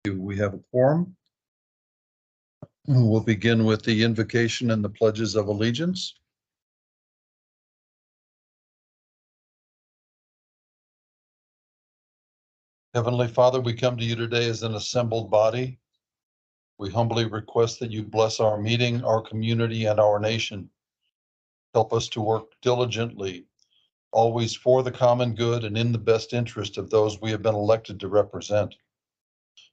We have a quorum. We'll begin with the invocation and the pledges of allegiance. Heavenly Father, we come to you today as an assembled body. We humbly request that you bless our meeting, our community, and our nation. Help us to work diligently, always for the common good and in the best interest of those we have been elected to represent.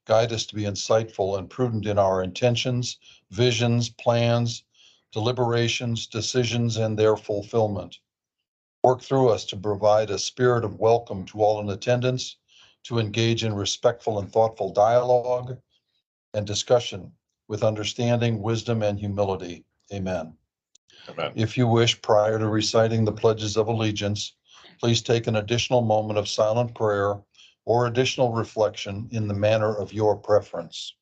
Guide us to be insightful and prudent in our intentions, visions, plans, deliberations, decisions, and their fulfillment. Work through us to provide a spirit of welcome to all in attendance, to engage in respectful and thoughtful dialogue and discussion with understanding, wisdom, and humility. Amen. Amen. If you wish, prior to reciting the pledges of allegiance, please take an additional moment of silent prayer or additional reflection in the manner of your preference.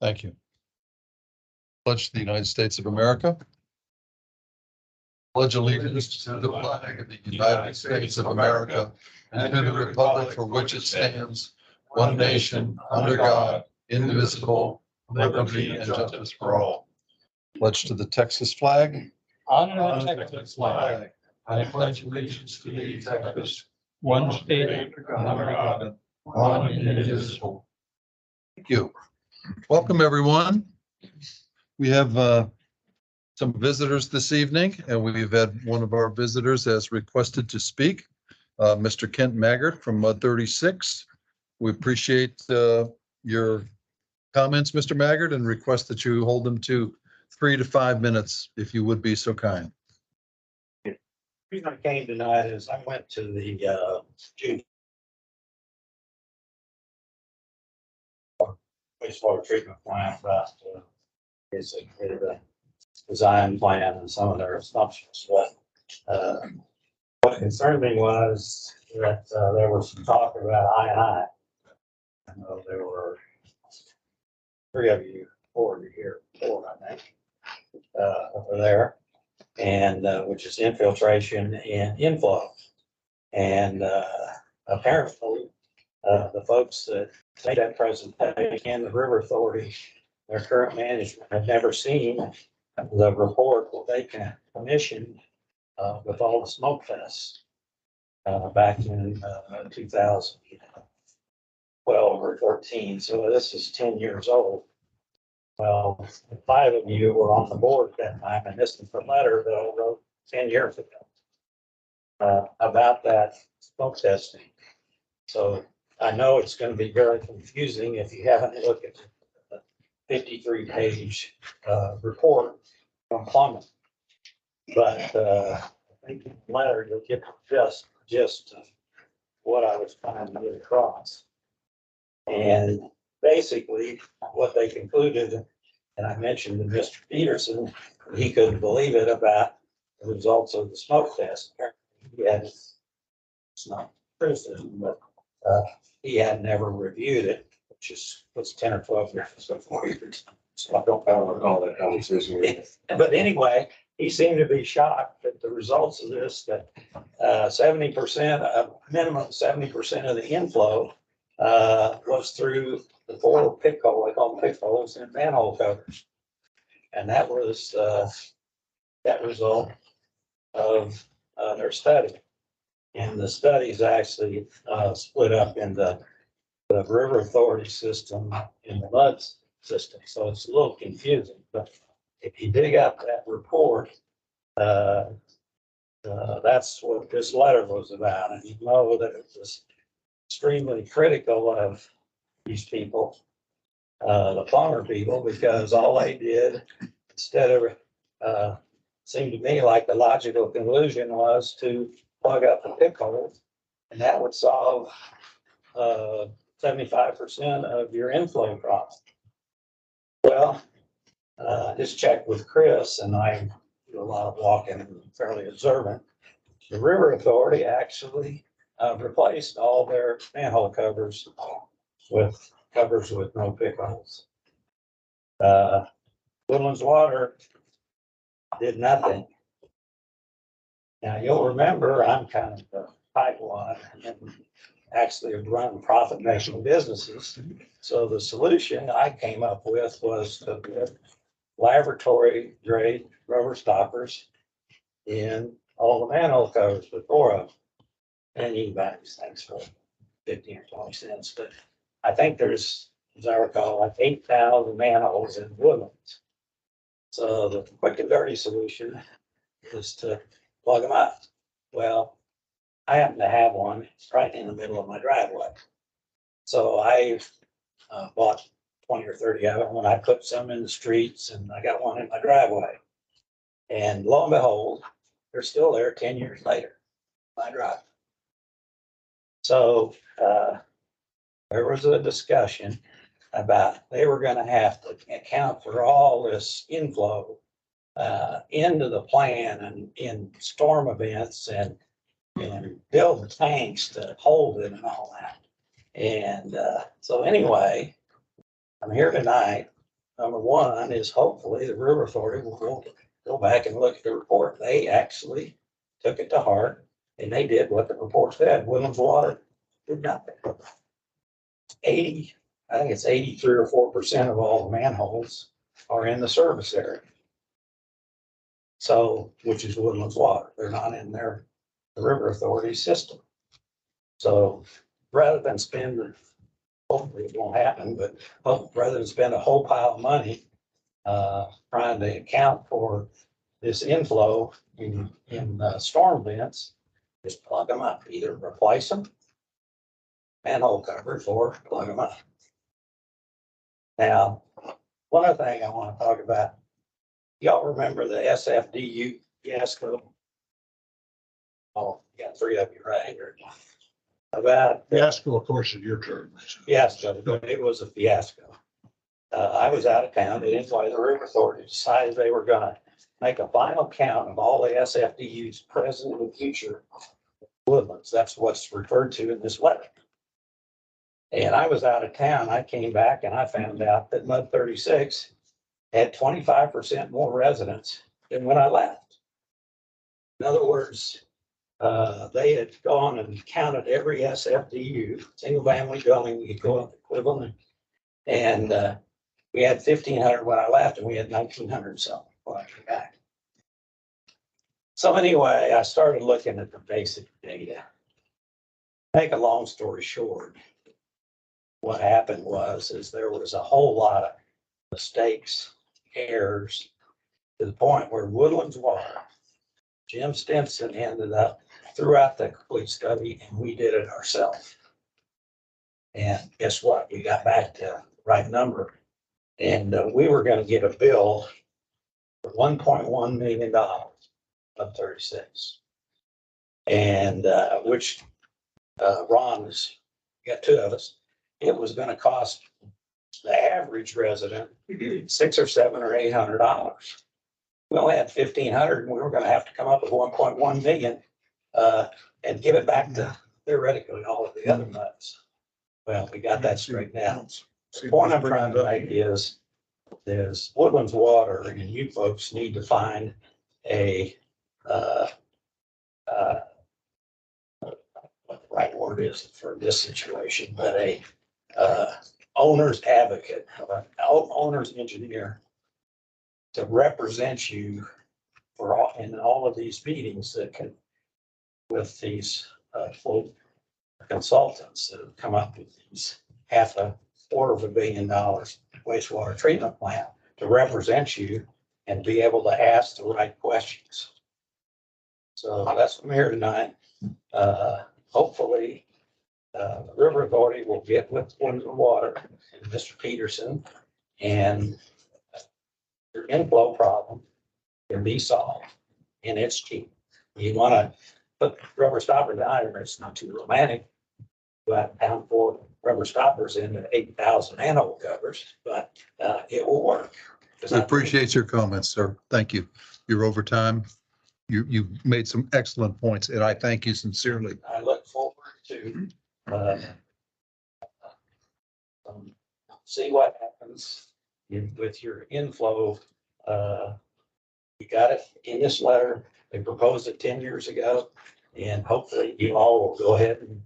Thank you. Pledge to the United States of America. Pledge allegiance to the flag of the United States of America and to the republic for which it stands, one nation, under God, indivisible, liberty and justice for all. Pledge to the Texas flag. On the Texas flag, I pledge allegiance to the Texas, one state under God, one indivisible. Thank you. Welcome, everyone. We have some visitors this evening, and we've had one of our visitors has requested to speak, Mr. Kent Maggart from Mud 36. We appreciate your comments, Mr. Maggart, and request that you hold them to 3 to 5 minutes, if you would be so kind. The reason I came tonight is I went to the June wastewater treatment plant about is a design plan and some of their assumptions. But what concerned me was that there was some talk about I&I. I know there were 3 of you, 4 of you here, 4 I think, over there, and which is infiltration and inflow. And apparently the folks that made that presentation and the River Authority, their current management, had never seen the report that they commissioned with all the smoke fests back in 2012 or 13. So this is 10 years old. Well, 5 of you were on the board at that time, and this is the letter that I wrote 10 years ago about that smoke testing. So I know it's going to be very confusing if you haven't looked at the 53-page report on plumbing. But I think in the letter you'll get just what I was trying to get across. And basically what they concluded, and I mentioned to Mr. Peterson, he couldn't believe it about the results of the smoke test. He had, it's not criticism, but he had never reviewed it, which was 10 or 12 years before. So I don't recall that conversation. But anyway, he seemed to be shocked at the results of this, that 70%, minimum 70% of the inflow was through the 4 pit hole, I call them pit holes, and manhole covers. And that was that result of their study. And the study is actually split up in the River Authority system and the mud system. So it's a little confusing, but if you dig up that report, that's what this letter was about. And you know that it was extremely critical of these people, the farmer people, because all they did, instead of, seemed to me like the logical conclusion was to plug up the pit holes, and that would solve 75% of your inflow problem. Well, just checked with Chris, and I a lot of walking and fairly observant. The River Authority actually replaced all their manhole covers with no pick holes. Woodlands Water did nothing. Now, you'll remember, I'm kind of the pipeline and actually have run profit-making businesses. So the solution I came up with was to put laboratory grade rubber stoppers in all the manhole covers with 4 of them. And you can buy these things for 15 or 20 cents, but I think there's, as I recall, like 8,000 manholes in Woodlands. So the quick and dirty solution is to plug them up. Well, I happen to have one right in the middle of my driveway. So I bought 20 or 30 of them, and I put some in the streets, and I got one in my driveway. And lo and behold, they're still there 10 years later, my drive. So there was a discussion about they were going to have to account for all this inflow into the plan and in storm events and build tanks to hold it and all that. And so anyway, I'm here tonight. Number one is hopefully the River Authority will go back and look at the report. They actually took it to heart and they did what the report said. Woodlands Water did nothing. I think it's 83 or 4% of all the manholes are in the service area. So, which is Woodlands Water. They're not in the River Authority system. So rather than spend, hopefully it won't happen, but rather than spend a whole pile of money trying to account for this inflow in storm events, just plug them up, either replace them, manhole covers, or plug them up. Now, one other thing I want to talk about, y'all remember the SFDU fiasco? Oh, you got 3 of you right here. About Fiasco, of course, is your term. fiasco, but it was a fiasco. I was out of town, and anyway, the River Authority decided they were gonna make a final count of all the SFDUs present and future Woodlands. That's what's referred to in this letter. And I was out of town. I came back and I found out that Mud 36 had 25% more residents than when I left. In other words, they had gone and counted every SFDU, single family dwelling equivalent. And we had 1,500 when I left and we had 1,900 something when I came back. So anyway, I started looking at the basic data. Make a long story short, what happened is there was a whole lot of mistakes, errors, to the point where Woodlands Water, Jim Stimson ended up throughout the complete study, and we did it ourselves. And guess what? We got back to the right number, and we were going to get a bill for $1.1 million of 36, and which Ron's got 2 of us. It was going to cost the average resident $600 or $700 or $800. We only had 1,500, and we were going to have to come up with 1.1 million and give it back to theoretically all of the other muds. Well, we got that straightened out. The point I'm trying to make is Woodlands Water, and you folks need to find a what the right word is for this situation, but a owner's advocate, owner's engineer to represent you for all of these meetings that can, with these full consultants that have come up with these $500 million wastewater treatment plant to represent you and be able to ask the right questions. So that's why I'm here tonight. Hopefully, the River Authority will get with Woodlands Water and Mr. Peterson, and your inflow problem can be solved, and it's cheap. You want to put rubber stoppers down, it's not too romantic. But down 4 rubber stoppers into 8,000 manhole covers, but it will work. I appreciate your comments, sir. Thank you. your overtime. You made some excellent points, and I thank you sincerely. I look forward to, uh, see what happens with your inflow. You got it in this letter. They proposed it 10 years ago, and hopefully you all will go ahead and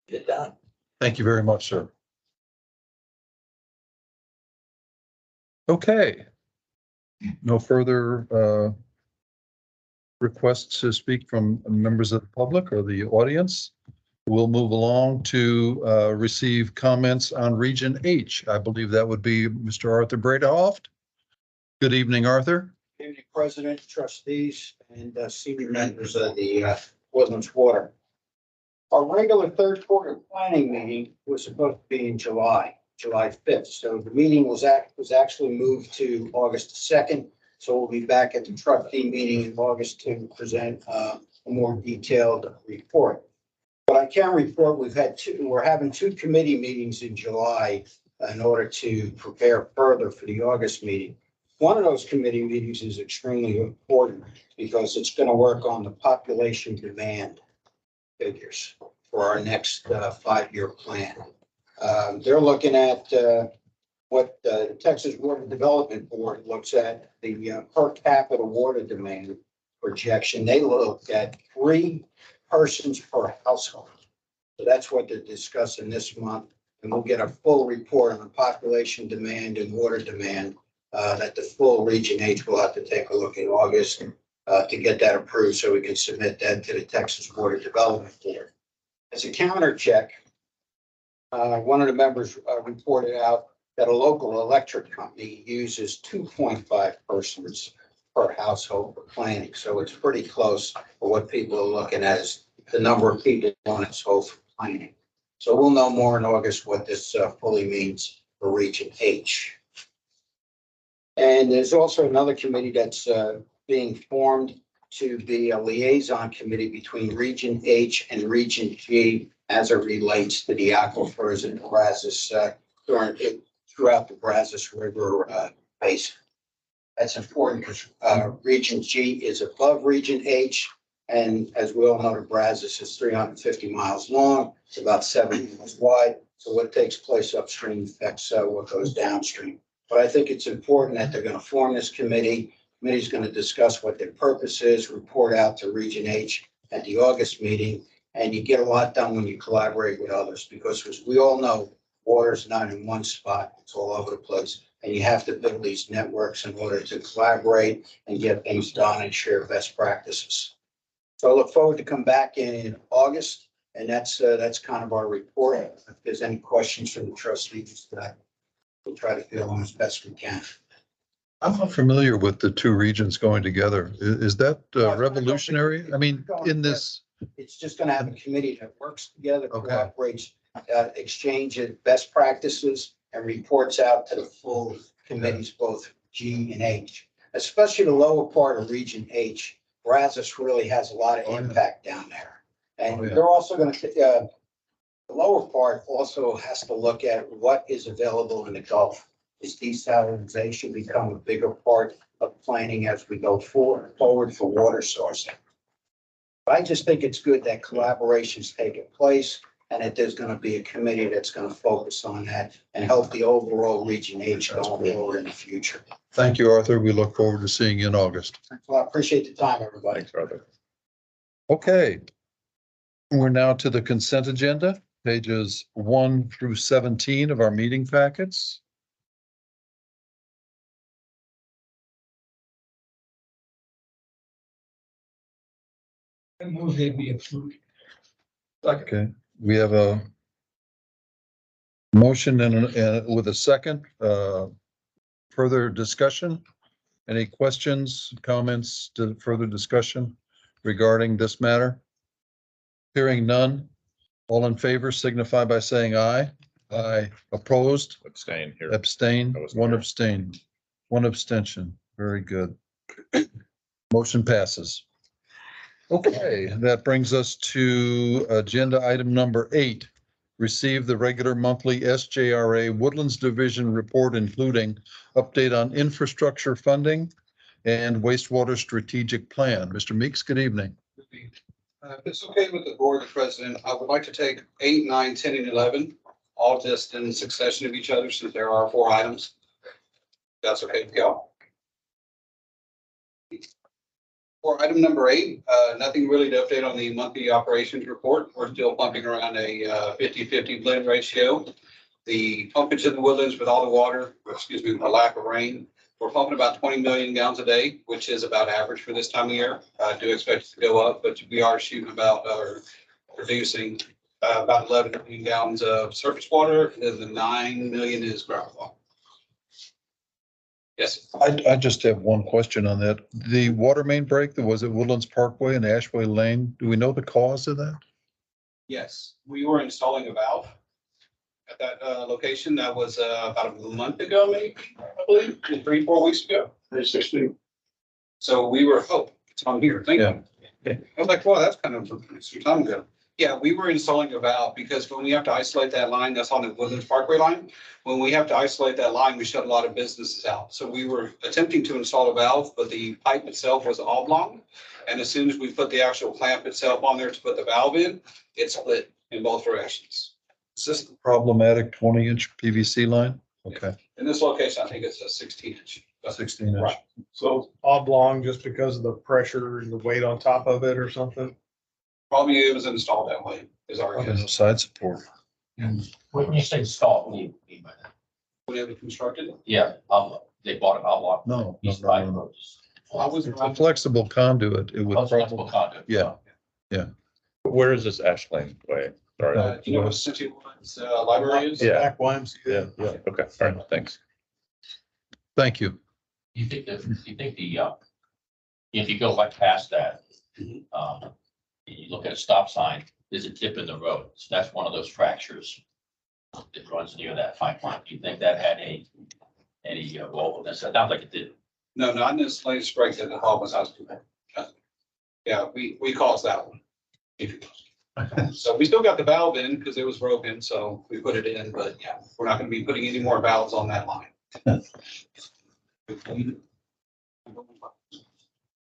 get it done. Thank you very much, sir. Okay. No further requests to speak from members of the public or the audience. We'll move along to receive comments on Region H. I believe that would be Mr. Arthur Bredehoft. Good evening, Arthur. Good evening, President, trustees, and senior members of the Woodlands Water. Our regular third quarter planning meeting was supposed to be in July 5th. So the meeting was actually moved to August 2nd. So we'll be back at the trustee meeting in August to present a more detailed report. But I can report we're having two committee meetings in July in order to prepare further for the August meeting. One of those committee meetings is extremely important because it's going to work on the population demand figures for our next 5-year plan. They're looking at what the Texas Water Development Board looks at, the per capita water demand projection. They looked at 3 persons per household. So that's what they're discussing this month. And we'll get a full report on the population demand and water demand that the full Region H will have to take a look in August to get that approved so we can submit that to the Texas Water Development Board. As a counter check, one of the members reported out that a local electric company uses 2.5 persons per household for planning. So it's pretty close for what people are looking at as the number of people on its whole for planning. So we'll know more in August what this fully means for Region H. And there's also another committee that's being formed to be a liaison committee between Region H and Region G as it relates to the aquifers and Brazos throughout the Brazos River basin. That's important because Region G is above Region H. And as we all know, the Brazos is 350 miles long. It's about 70 miles wide. So what takes place upstream affects what goes downstream. But I think it's important that they're going to form this committee. The committee's going to discuss what their purpose is, report out to Region H at the August meeting. And you get a lot done when you collaborate with others because as we all know, water is not in one spot. It's all over the place. And you have to build these networks in order to collaborate and get things done and share best practices. So I look forward to come back in August, and that's kind of our report. If there's any questions from the trustees, we'll try to fill them as best we can. I'm not familiar with the two regions going together. Is that revolutionary? I mean, in this. It's just going to have a committee that works together, Okay. cooperates, exchanges best practices, and reports out to the full committees, both G and H, especially the lower part of Region H. Brazos really has a lot of impact down there. And they're also going to, the lower part also has to look at what is available in the Gulf. Is desalinization become a bigger part of planning as we go forward for water sourcing? I just think it's good that collaboration's taking place and that there's going to be a committee that's going to focus on that and help the overall Region H going forward in the future. Thank you, Arthur. We look forward to seeing you in August. Well, I appreciate the time, everybody. Thanks, Arthur. Okay. We're now to the consent agenda, pages 1 through 17 of our meeting packets. I move they be approved. Okay, we have a motion and with a second, further discussion. Any questions, comments to further discussion regarding this matter? Hearing none, all in favor signify by saying aye. Aye. Opposed? Abstain here. Abstain, I wasn't one here. abstain, one abstention. Very good. Motion passes. Okay, that brings us to agenda item number 8. Receive the regular monthly SJRA Woodlands Division report, including update on infrastructure funding and wastewater strategic plan. Mr. Meeks, good evening. If it's okay with the board, the president, I would like to take 8, 9, 10, and 11, all just in succession of each other, since there are 4 items. That's okay with y'all. For item number 8, nothing really to update on the monthly operations report. We're still pumping around a 50-50 blend ratio. The pumpage in the Woodlands with all the water, with the lack of rain, we're pumping about 20 million gallons a day, which is about average for this time of year. I do expect it to go up, but we are shooting about, or producing about 11 million gallons of surface water, and then the 9 million is groundwater. Yes, I just have one question on that. The water main break that was at Woodlands Parkway and Ashway Lane, do we know the cause of that? yes, we were installing a valve at that location. That was about a month ago, maybe, I believe, 3-4 weeks ago. 16. So we were, oh, it's on here, thank you. I was like, well, that's kind of some time ago. Yeah, we were installing a valve because when we have to isolate that line, that's on the Woodlands Parkway line. When we have to isolate that line, we shut a lot of businesses out. So we were attempting to install a valve, but the pipe itself was oblong. And as soon as we put the actual clamp itself on there to put the valve in, it split in both directions. Is this the problematic 20-inch PVC line? Okay, In this location, I think it's a 16-inch. 16-inch. Right. So oblong just because of the pressure and the weight on top of it or something? Probably it was installed that way, is our Probably no guess. side support. When you say installed, what do you mean by that? When it was constructed, Yeah, they bought an oblong. No, piece of no, pipe. no, no. I was It's a flexible conduit. It would Oh, flexible probably, conduit. yeah. Where is this Ash Lane way? Sorry. do you know what City Woodlands library is? Yeah. Back YMCA. Yeah, okay, all right, thanks. Thank you. You think if you go like past that, Mhm. and you look at a stop sign, there's a dip in the road. So that's one of those fractures that runs near that pipeline. Do you think that had any role in this? It sounds like it did. No, not in this latest break that the Hallman's house. Yeah, we caused that one. So we still got the valve in because it was broken, so we put it in, but yeah, we're not gonna be putting any more valves on that line.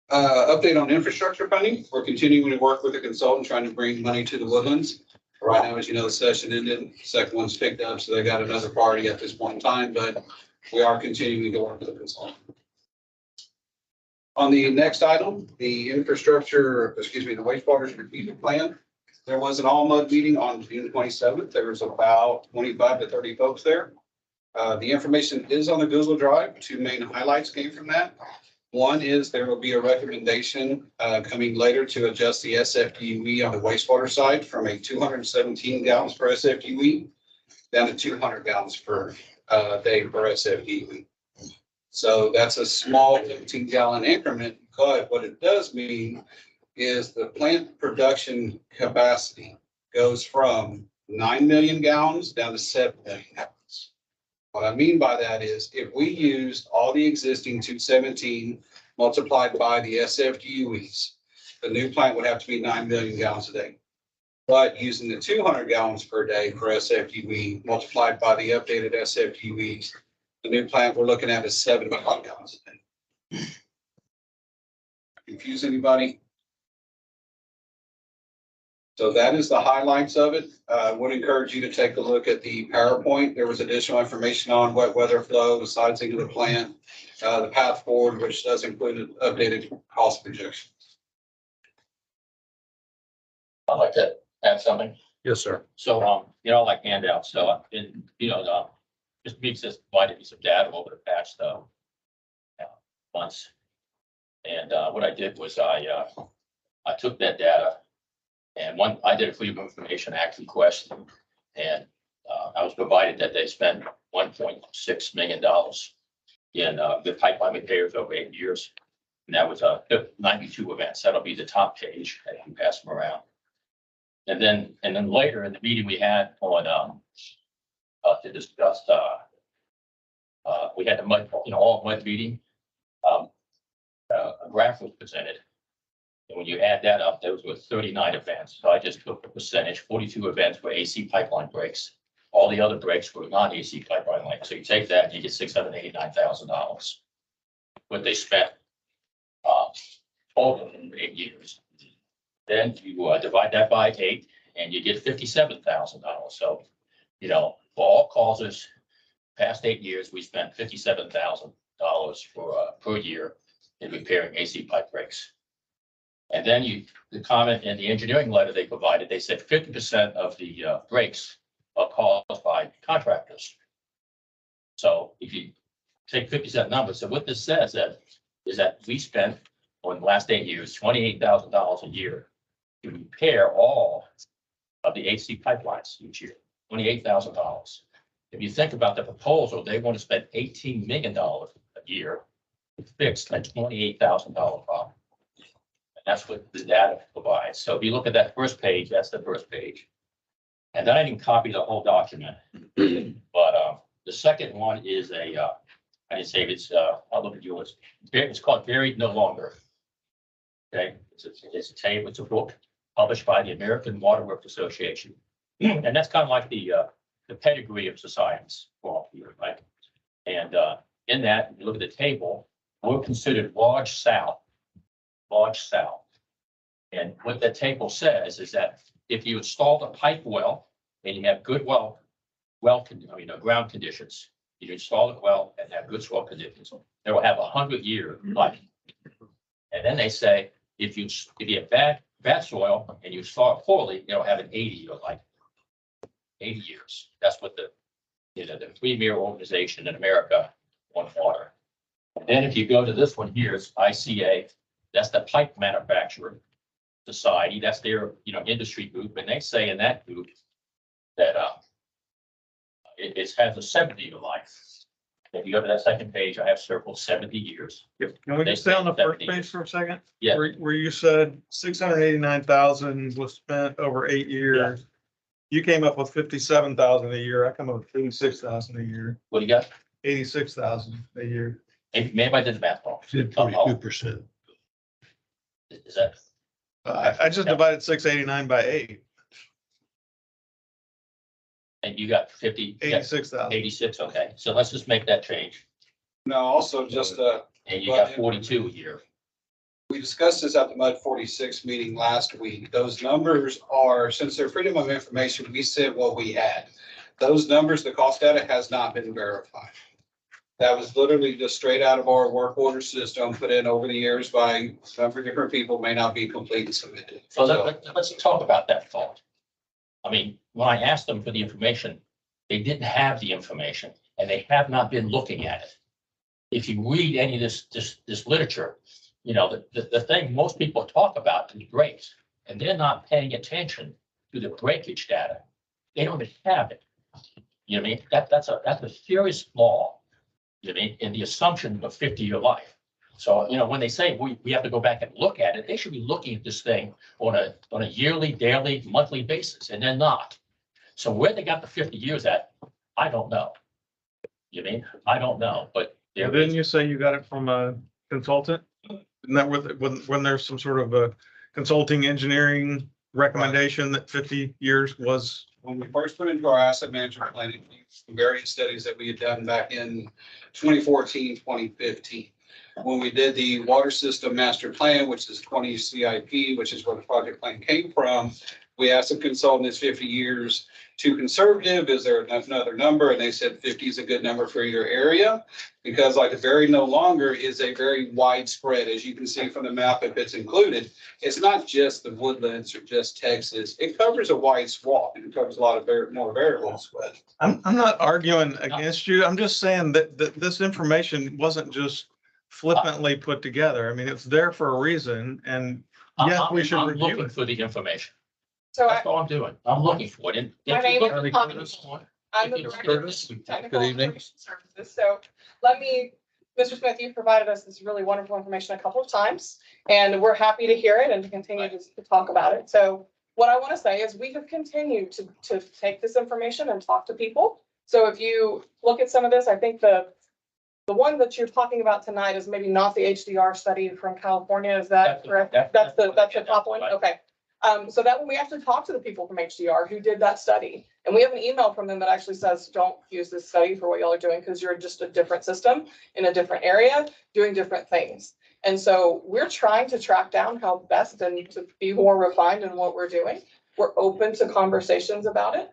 Update on infrastructure funding. We're continuing to work with the consultant, trying to bring money to the Woodlands. Right now, as you know, the session ended, second one's picked up, so they got another party at this point in time, but we are continuing to work with the consultant. On the next item, the infrastructure, the wastewater strategic plan. There was an all mud meeting on June 27th. There was about 25 to 30 folks there. The information is on the Google Drive. 2 main highlights came from that. One is there will be a recommendation coming later to adjust the SFDUE on the wastewater side from a 217 gallons per SFDUE down to 200 gallons per day per SFDUE. So that's a small 15-gallon increment, but what it does mean is the plant production capacity goes from 9 million gallons down to 7 million gallons. What I mean by that is if we used all the existing 217 multiplied by the SFDUEs, the new plant would have to be 9 million gallons a day. But using the 200 gallons per day per SFDUE multiplied by the updated SFDUEs, the new plant we're looking at is 75 gallons a day. Confuse anybody? So that is the highlights of it. I would encourage you to take a look at the PowerPoint. There was additional information on wet weather flow, the sizing of the plant, the path forward, which does include an updated cost projection. I'd like to add something. Yes, sir. So, like handouts, so, just Meeks has provided me some data over the past, months. And, what I did was I took that data and I did a Freedom of Information Act request. And, I was provided that they spent $1.6 million in, the pipeline repairs over 8 years. And that was 92 events. That'll be the top page as you pass them around. And then later in the meeting we had on, to discuss, we had the mud, all mud meeting. A graph was presented. And when you add that up, those were 39 events. So I just took the percentage, 42 events were AC pipeline breaks. All the other breaks were non-AC pipeline breaks. So you take that, you get $689,000. What they spent total in 8 years. Then you divide that by 8 and you get $57,000. So, you know, for all causes, past 8 years, we spent $57,000 for per year in repairing AC pipe breaks. And then the comment in the engineering letter they provided, they said 50% of the breaks are caused by contractors. So if you take 50% numbers, so what this says is that we spent on the last 8 years, $28,000 a year to repair all of the AC pipelines each year, $28,000. If you think about the proposal, they want to spend $18 million a year to fix a $28,000 problem. And that's what the data provides. So if you look at that first page, that's the first page. And then I didn't copy the whole document, but the second one is I didn't save it. I'll look at yours. It's called Buried No Longer. Okay, it's a table, it's a book published by the American Water Works Association. And that's kind of like the pedigree of societies for all here, right? And in that, you look at the table, we're considered large south. And what that table says is that if you install a pipe well and you have good ground conditions, you install it well and have good soil conditions, it will have 100-year life. And then they say, if you have bad soil and you install it poorly, it'll have an 80-year life. 80 years. That's what the premier organization in America on water. And then if you go to this one here, it's ICA. That's the pipe manufacturer society. That's their industry group, and they say in that group that it has a 70-year life. If you go to that second page, I have circled 70 years. Can we just stay on the first page for a second? Yeah. Where you said 689,000 was spent over 8 years. You came up with 57,000 a year. I come up with 86,000 a year. What do you got? 86,000 a year. Maybe I did the math wrong. 42%. Is that? I just divided 689 by 8. And you got 50, you got 86,000. 86. Okay, so let's just make that change. No, also just, And you got 42 a year. we discussed this at the Mud 46 meeting last week. Those numbers are, since they're freedom of information, we said what we had. Those numbers, the cost data has not been verified. That was literally just straight out of our work order system, put in over the years by a number of different people, may not be complete and submitted. So let's talk about that thought. I mean, when I asked them for the information, they didn't have the information and they have not been looking at it. If you read any of this literature, the thing most people talk about is breaks, and they're not paying attention to the breakage data. They don't even have it. You know what I mean? That's a serious flaw, you know what I mean, in the assumption of 50-year life. So, when they say we have to go back and look at it, they should be looking at this thing on a yearly, daily, monthly basis, and they're not. So where they got the 50 years at, I don't know. You know what I mean? I don't know, but Didn't you say you got it from a consultant? Isn't that when there's some sort of a consulting engineering recommendation that 50 years was? When we first put into our asset management planning, various studies that we had done back in 2014, 2015. When we did the water system master plan, which is 20 CIP, which is where the project plan came from, we asked the consultant, is 50 years too conservative? Is there another number? And they said 50 is a good number for your area, because like the Buried No Longer is a very widespread, as you can see from the map, if it's included, it's not just the Woodlands or just Texas. It covers a wide swath. It covers a lot of more variables. I'm not arguing against you. I'm just saying that this information wasn't just flippantly put together. I mean, it's there for a reason, and yes, we should I'm review looking it. for the information. So That's all I'm doing. I'm looking for it. And My if you name look is at the Connie. Curtis one, I'm the If you director of Curtis, technical good evening. operations services. So Mr. Smith, you've provided us this really wonderful information a couple of times, and we're happy to hear it and to continue to talk about it. So what I want to say is we have continued to take this information and talk to people. So if you look at some of this, I think the one that you're talking about tonight is maybe not the HDR study from California. Is that correct? That's the top one? Right. Okay. So that when we actually talk to the people from HDR who did that study, and we have an email from them that actually says, don't use this study for what y'all are doing, because you're just a different system in a different area doing different things. And so we're trying to track down how best and to be more refined in what we're doing. We're open to conversations about it.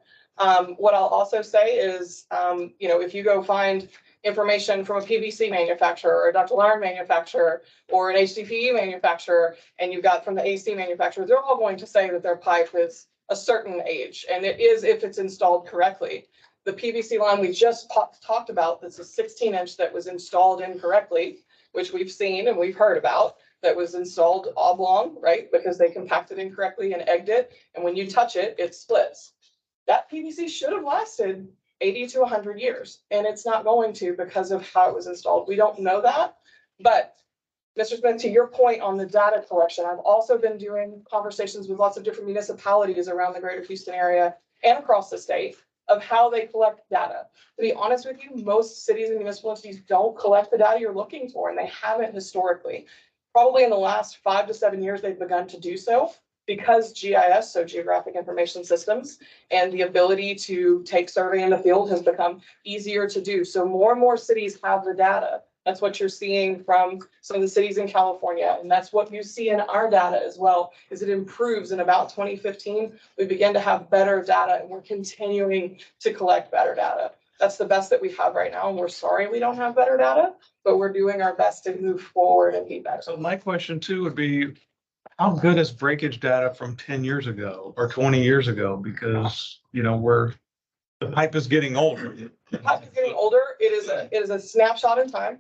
What I'll also say is, if you go find information from a PVC manufacturer or a ductile iron manufacturer or an HDPE manufacturer, and you've got from the AC manufacturer, they're all going to say that their pipe is a certain age, and it is if it's installed correctly. The PVC line we just talked about, that's a 16-inch that was installed incorrectly, which we've seen and we've heard about, that was installed oblong, right? Because they compacted incorrectly and egged it, and when you touch it, it splits. That PVC should have lasted 80 to 100 years, and it's not going to because of how it was installed. We don't know that, but Mr. Smith, to your point on the data collection, I've also been doing conversations with lots of different municipalities around the greater Houston area and across the state of how they collect data. To be honest with you, most cities and municipal entities don't collect the data you're looking for, and they haven't historically. Probably in the last 5 to 7 years, they've begun to do so because GIS, so Geographic Information Systems, and the ability to take survey in the field has become easier to do. So more and more cities have the data. That's what you're seeing from some of the cities in California. And that's what you see in our data as well, is it improves. In about 2015, we began to have better data, and we're continuing to collect better data. That's the best that we have right now. And we're sorry we don't have better data, but we're doing our best to move forward and be better. So my question too would be, how good is breakage data from 10 years ago or 20 years ago? Because, the pipe is getting older. The pipe is getting older. It is a snapshot in time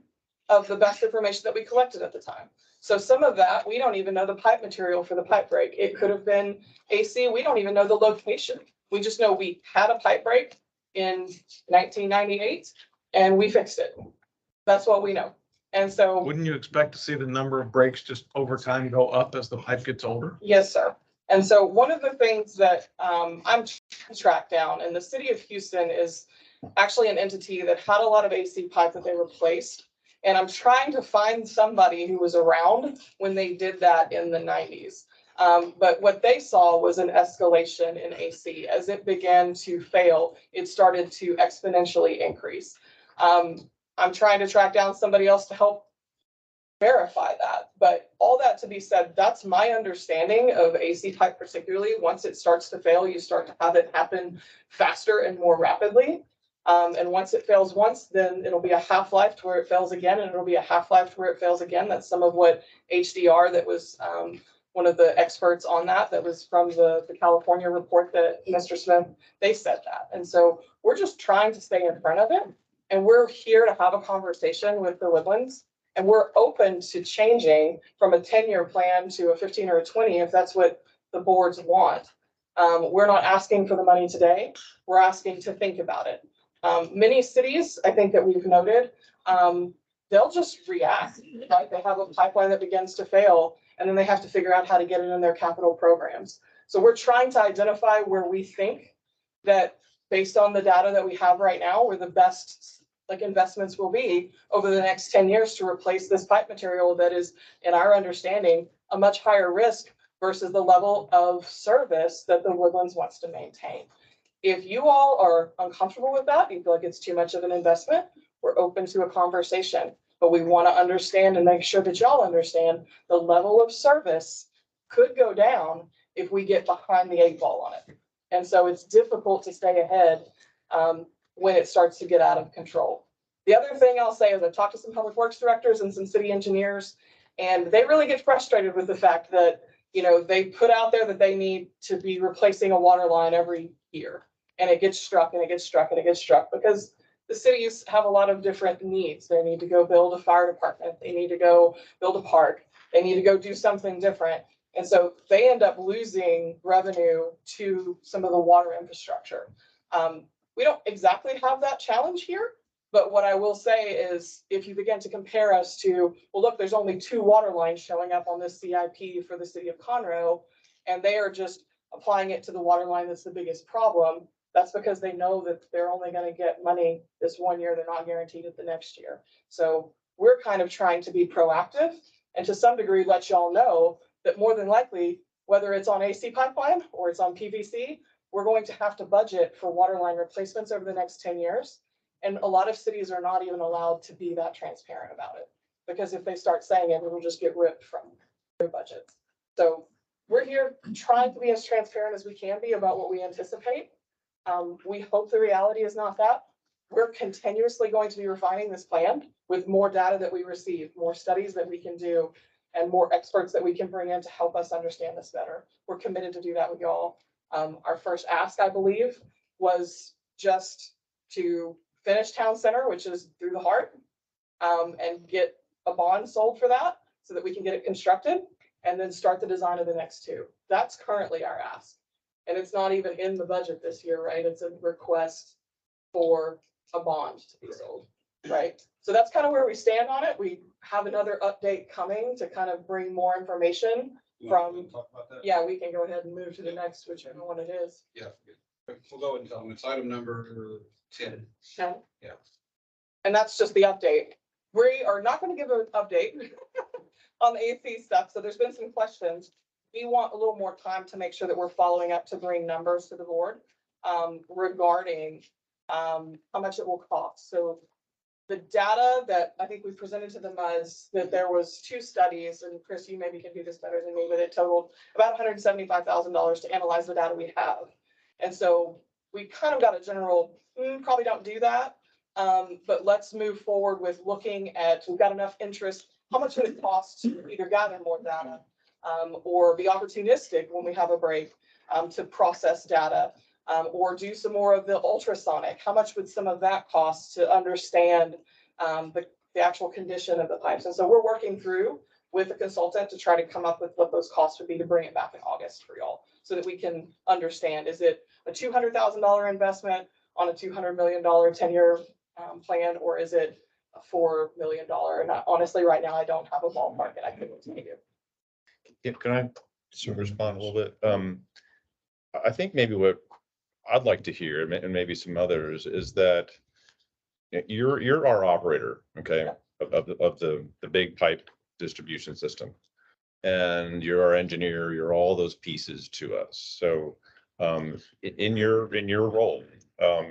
of the best information that we collected at the time. So some of that, we don't even know the pipe material for the pipe break. It could have been AC. We don't even know the location. We just know we had a pipe break in 1998 and we fixed it. That's what we know. And so. Wouldn't you expect to see the number of breaks just over time go up as the pipe gets older? Yes, sir. And so one of the things that I'm trying to track down, and the city of Houston is actually an entity that had a lot of AC pipe that they replaced. And I'm trying to find somebody who was around when they did that in the 90s. But what they saw was an escalation in AC. As it began to fail, it started to exponentially increase. I'm trying to track down somebody else to help verify that. But all that to be said, that's my understanding of AC pipe particularly. Once it starts to fail, you start to have it happen faster and more rapidly. And once it fails once, then it'll be a half-life to where it fails again, and it'll be a half-life to where it fails again. That's some of what HDR, that was one of the experts on that was from the California report that Mr. Smith, they said that. And so we're just trying to stay in front of it. And we're here to have a conversation with the Woodlands. And we're open to changing from a 10-year plan to a 15 or a 20 if that's what the boards want. We're not asking for the money today. We're asking to think about it. Many cities, I think that we've noted, they'll just react, right? They have a pipeline that begins to fail, and then they have to figure out how to get it in their capital programs. So we're trying to identify where we think that, based on the data that we have right now, where the best investments will be over the next 10 years to replace this pipe material that is, in our understanding, a much higher risk versus the level of service that the Woodlands wants to maintain. If you all are uncomfortable with that, you feel like it's too much of an investment, we're open to a conversation. But we want to understand and make sure that y'all understand the level of service could go down if we get behind the 8 ball on it. And so it's difficult to stay ahead when it starts to get out of control. The other thing I'll say is I've talked to some public works directors and some city engineers, and they really get frustrated with the fact that, they put out there that they need to be replacing a water line every year, and it gets struck and it gets struck and it gets struck because the cities have a lot of different needs. They need to go build a fire department. They need to go build a park. They need to go do something different. And so they end up losing revenue to some of the water infrastructure. We don't exactly have that challenge here, but what I will say is if you begin to compare us to, well, look, there's only 2 water lines showing up on this CIP for the city of Conroe, and they are just applying it to the water line that's the biggest problem. That's because they know that they're only going to get money this one year. They're not guaranteed it the next year. So we're kind of trying to be proactive and to some degree let y'all know that more than likely, whether it's on AC pipeline or it's on PVC, we're going to have to budget for water line replacements over the next 10 years. And a lot of cities are not even allowed to be that transparent about it. because if they start saying it, it'll just get ripped from their budgets. So we're here trying to be as transparent as we can be about what we anticipate. We hope the reality is not that. We're continuously going to be refining this plan with more data that we receive, more studies that we can do, and more experts that we can bring in to help us understand this better. We're committed to do that with y'all. Our first ask, I believe, was just to finish Town Center, which is through the heart, and get a bond sold for that so that we can get it constructed and then start the design of the next two. That's currently our ask. And it's not even in the budget this year, right? It's a request for a bond to be sold, right? So that's kind of where we stand on it. We have another update coming to kind of bring more information from, Talk about that? yeah, we can go ahead and move to the next, whichever one it is. Yeah. We'll go and tell them it's item number 10. Okay. Yeah. And that's just the update. We are not going to give an update on the AC stuff. So there's been some questions. We want a little more time to make sure that we're following up to bring numbers to the board regarding how much it will cost. So the data that I think we presented to them was that there was 2 studies, and Chris, you maybe can do this better than me, but it totaled about $175,000 to analyze the data we have. And so we kind of got a general, probably don't do that. But let's move forward with looking at, we've got enough interest, how much would it cost to either gather more data or be opportunistic when we have a break to process data or do some more of the ultrasonic? How much would some of that cost to understand the actual condition of the pipes? And so we're working through with a consultant to try to come up with what those costs would be to bring it back in August for y'all so that we can understand, is it a $200,000 investment on a $200 million 10-year plan, or is it a $4 million? And honestly, right now, I don't have a ballpark and I couldn't tell you. Yeah, can I sort of respond a little bit? I think maybe what I'd like to hear, and maybe some others, is that you're our operator, okay, of the big pipe distribution system. And you're our engineer, you're all those pieces to us. So in your role,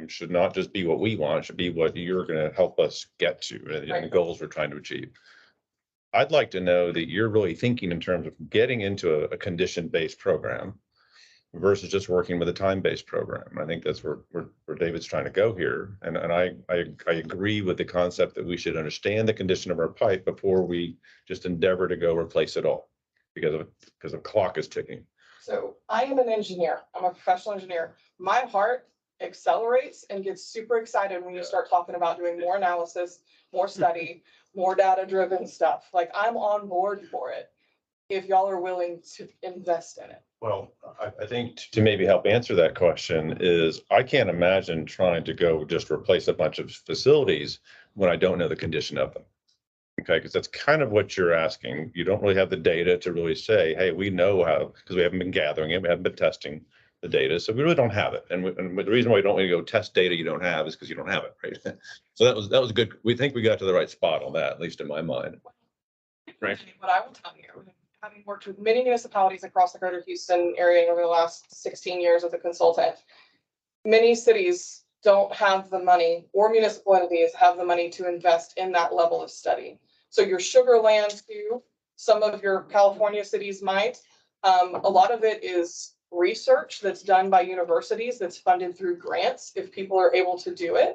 should not just be what we want, it should be what you're going to help us get to and the goals we're trying to achieve. I'd like to know that you're really thinking in terms of getting into a condition-based program versus just working with a time-based program. I think that's where David's trying to go here. And I agree with the concept that we should understand the condition of our pipe before we just endeavor to go replace it all because the clock is ticking. So I am an engineer. I'm a professional engineer. My heart accelerates and gets super excited when you start talking about doing more analysis, more study, more data-driven stuff. Like, I'm on board for it if y'all are willing to invest in it. Well, I think to maybe help answer that question is I can't imagine trying to go just replace a bunch of facilities when I don't know the condition of them. Okay, because that's kind of what you're asking. You don't really have the data to really say, hey, we know how, because we haven't been gathering it, we haven't been testing the data, so we really don't have it. And the reason why you don't want to go test data you don't have is because you don't have it, right? So that was good. We think we got to the right spot on that, at least in my mind. Right. What I will tell you, having worked with many municipalities across the greater Houston area over the last 16 years as a consultant, many cities don't have the money, or municipal entities have the money to invest in that level of study. So your Sugar Land too, some of your California cities might. A lot of it is research that's done by universities that's funded through grants if people are able to do it.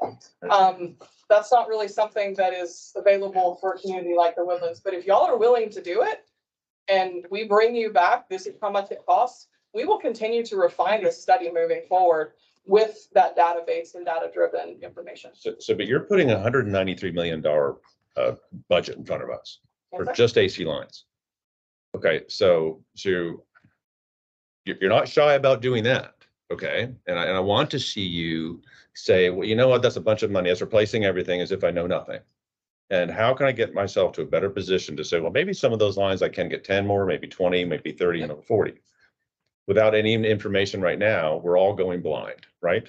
That's not really something that is available for a community like the Woodlands. But if y'all are willing to do it and we bring you back, this is how much it costs, we will continue to refine this study moving forward with that database and data-driven information. So, but you're putting $193 million budget in front of us for just AC lines. Okay, so you're not shy about doing that, okay? And I want to see you say, well, you know what, that's a bunch of money. It's replacing everything as if I know nothing. And how can I get myself to a better position to say, well, maybe some of those lines I can get 10 more, maybe 20, maybe 30, maybe 40. Without any information right now, we're all going blind, right?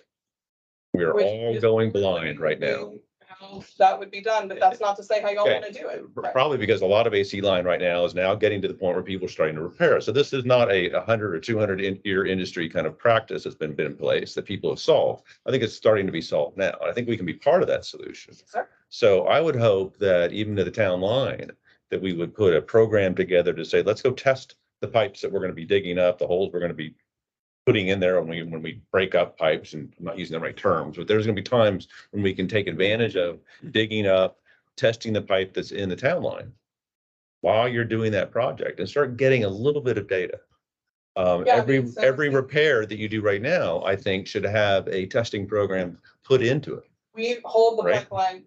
We are all going blind right now. How that would be done, but that's not to say how y'all Okay. want to do it. Probably because a lot of AC line right now is now getting to the point where people are starting to repair it. So this is not a 100 or 200 year industry kind of practice that's been in place that people have solved. I think it's starting to be solved now. I think we can be part of that solution. Sir? So I would hope that even to the town line, that we would put a program together to say, let's go test the pipes that we're going to be digging up, the holes we're going to be putting in there when we break up pipes, and I'm not using the right terms, but there's going to be times when we can take advantage of digging up, testing the pipe that's in the town line while you're doing that project and start getting a little bit of data. Yeah, I mean, so Every repair that you do right now, I think should have a testing program put into it. we hold the Right. pipeline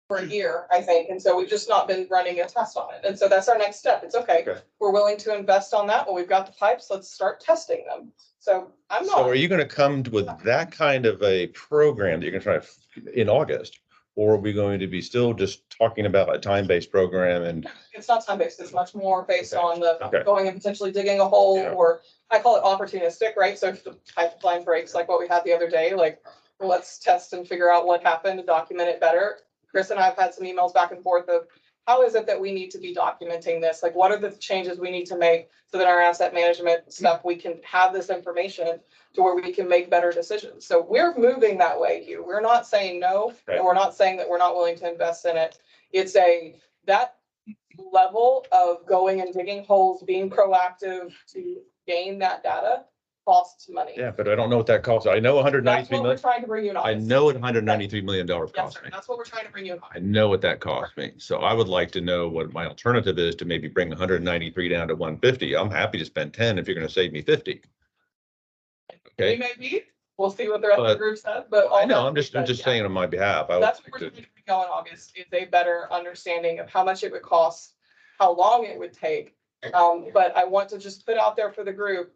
for a year, I think, and so we've just not been running a test on it. And so that's our next step. It's okay. Okay. We're willing to invest on that. Well, we've got the pipes. Let's start testing them. So I'm So not, are you going to come with that kind of a program that you're going to try in August? Or are we going to be still just talking about a time-based program and, it's not time-based. It's much more based Okay. on the Okay. going and potentially digging a hole, Yeah. or I call it opportunistic, right? So if the pipeline breaks, like what we had the other day, like, well, let's test and figure out what happened and document it better. Chris and I have had some emails back and forth of how is it that we need to be documenting this? Like, what are the changes we need to make so that our asset management stuff, we can have this information to where we can make better decisions. So we're moving that way, Hugh. We're not saying no, Right. and we're not saying that we're not willing to invest in it. It's that level of going and digging holes, being proactive to gain that data costs money. yeah, but I don't know what that costs. I know That's 193 what we're million. trying to bring you in I August. know what $193 million Yes, costs sir. me. That's what we're trying to bring you in I August. know what that costs me. So I would like to know what my alternative is to maybe bring 193 down to 150. I'm happy to spend 10 if you're going to save me 50. We Okay, may be, we'll see what the rest of the But- group says, but. I all know, that I'm just being said, saying on my behalf. I would That's what like we're to- trying to bring out in August, is a better understanding of how much it would cost, how long it would take. But I want to just put out there for the group,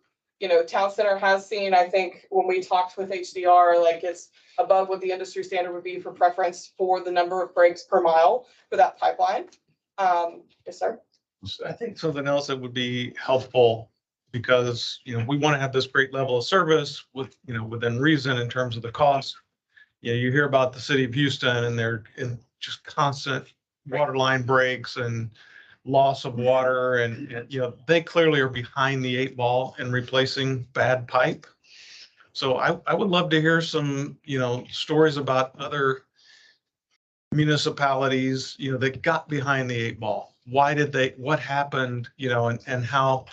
Town Center has seen, I think, when we talked with HDR, like it's above what the industry standard would be for preference for the number of breaks per mile for that pipeline. Yes, sir. I think something else that would be helpful, because, we want to have this great level of service within reason in terms of the cost. You hear about the city of Houston and they're in just constant water line breaks and loss of water, and they clearly are behind the 8 ball in replacing bad pipe. So I would love to hear some, stories about other municipalities, that got behind the 8 ball. Why did what happened, and how,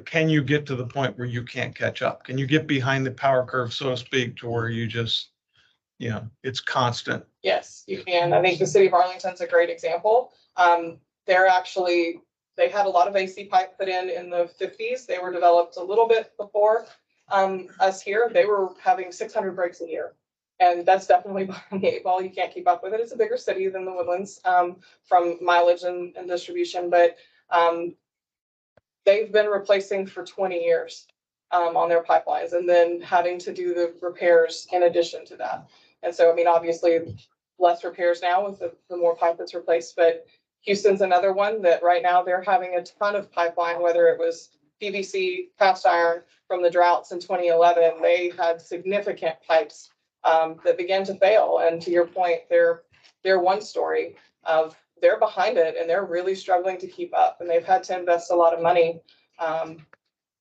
can you get to the point where you can't catch up? Can you get behind the power curve, so to speak, to where you just, it's constant? Yes, you can. I think the city of Arlington's a great example. They had a lot of AC pipe put in the 50s. They were developed a little bit before us here. They were having 600 breaks a year. And that's definitely behind the 8 ball. You can't keep up with it. It's a bigger city than the Woodlands from mileage and distribution, but they've been replacing for 20 years on their pipelines, and then having to do the repairs in addition to that. And so, I mean, obviously less repairs now with the more pipe that's replaced, but Houston's another one that right now they're having a ton of pipeline, whether it was PVC, cast iron from the droughts in 2011, they had significant pipes that began to fail. And to your point, they're one story of they're behind it and they're really struggling to keep up, and they've had to invest a lot of money.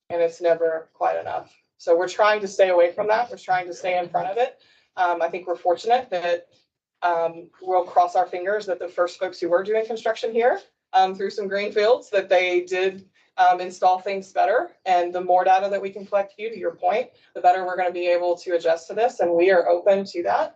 And it's never quite enough. So we're trying to stay away from that. We're trying to stay in front of it. I think we're fortunate that we'll cross our fingers that the first folks who were doing construction here through some green fields, that they did install things better. And the more data that we can collect, you to your point, the better we're going to be able to adjust to this. And we are open to that.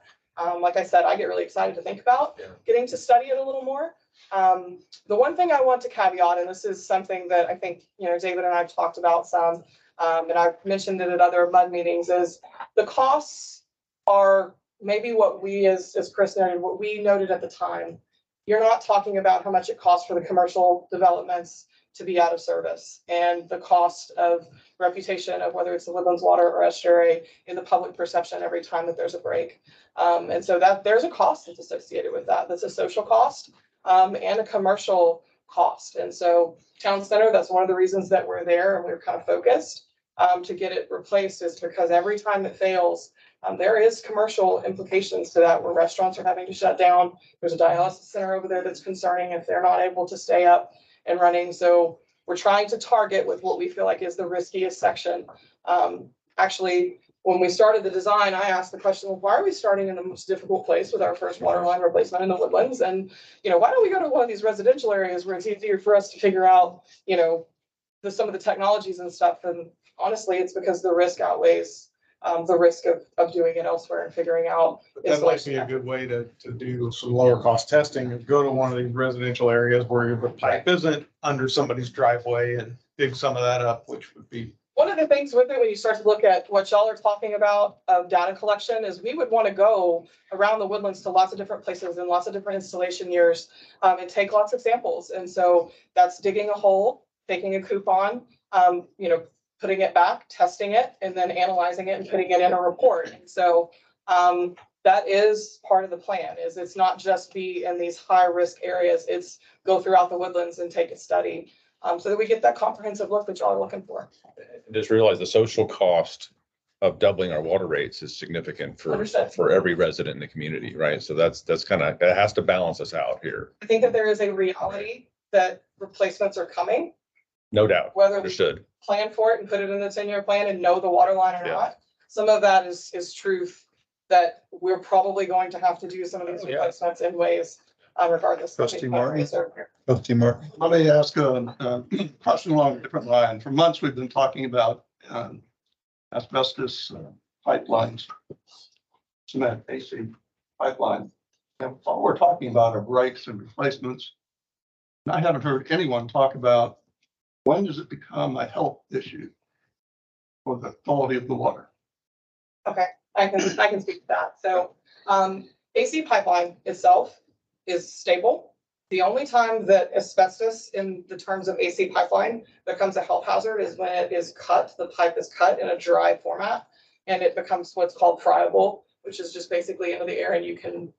Like I said, I get really excited to think about getting to study it a little more. The one thing I want to caveat, and this is something that I think, David and I have talked about some, and I've mentioned it at other MUD meetings, is the costs are maybe what we, as Chris noted, what we noted at the time. You're not talking about how much it costs for the commercial developments to be out of service, and the cost of reputation of whether it's the Woodlands water or estuary in the public perception every time that there's a break. And so that there's a cost that's associated with that. That's a social cost and a commercial cost. And so Town Center, that's one of the reasons that we're there and we're kind of focused to get it replaced, is because every time it fails, there is commercial implications to that, where restaurants are having to shut down. There's a dialysis center over there that's concerning if they're not able to stay up and running. So we're trying to target with what we feel like is the riskiest section. Actually, when we started the design, I asked the question, well, why are we starting in the most difficult place with our first water line replacement in the Woodlands? And, why don't we go to one of these residential areas where it's easier for us to figure out, some of the technologies and stuff? And honestly, it's because the risk outweighs the risk of doing it elsewhere and figuring out. That might be a good way to do some lower cost testing, and go to one of these residential areas where the pipe isn't under somebody's driveway and dig some of that up, which would be. One of the things with it, when you start to look at what y'all are talking about of data collection, is we would want to go around the Woodlands to lots of different places and lots of different installation years, and take lots of samples. And so that's digging a hole, taking a coupon, putting it back, testing it, and then analyzing it and putting it in a report. And so that is part of the plan. Is it's not just be in these high risk areas, it's go throughout the Woodlands and take a study, so that we get that comprehensive look that y'all are looking for. Just realize the social cost of doubling our water rates is significant for every resident in the community, right? So that's kind of, it has to balance us out here. I think that there is a reality that replacements are coming, No doubt. whether we Understood. plan for it and put it in the 10-year plan and know the water line or Yeah. not. Some of that is truth that we're probably going to have to do some of these Yeah. replacements in ways, regardless. Trustee Martin? Martin. Trustee Martin? Let me ask a question along a different line. For months, we've been talking about asbestos pipelines, cement, AC pipeline. And all we're talking about are breaks and replacements. And I haven't heard anyone talk about when does it become a health issue for the quality of the water? Okay, I can speak to that. So, AC pipeline itself is stable. The only time that asbestos in the terms of AC pipeline becomes a health hazard is when it is cut, the pipe is cut in a dry format, and it becomes what's called friable, which is just basically into the air and you can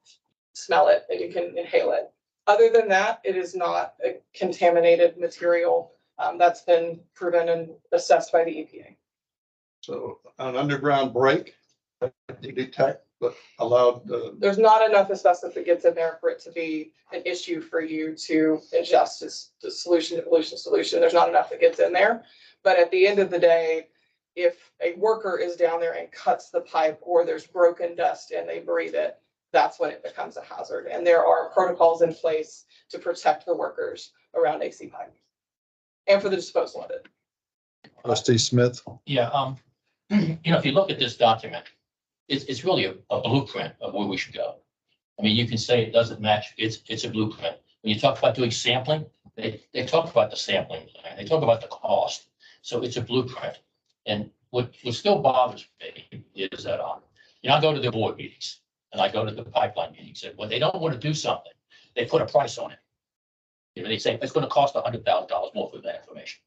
smell it and you can inhale it. Other than that, it is not a contaminated material. That's been proven and assessed by the EPA. So an underground break that you detect, but allowed There's not enough asbestos that gets in there for it to be an issue for you to ingest as the solution to pollution solution. There's not enough that gets in there. But at the end of the day, if a worker is down there and cuts the pipe or there's broken dust and they breathe it, that's when it becomes a hazard. And there are protocols in place to protect the workers around AC pipe and for the disposal of it. Trustee Smith? Yeah, if you look at this document, it's really a blueprint of where we should go. I mean, you can say it doesn't match, it's a blueprint. When you talk about doing sampling, they talk about the sampling plan, they talk about the cost. So it's a blueprint. And what still bothers me is that, I go to the board meetings and I go to the pipeline meetings, and when they don't want to do something, they put a price on it. They say it's going to cost $100,000 more for that information.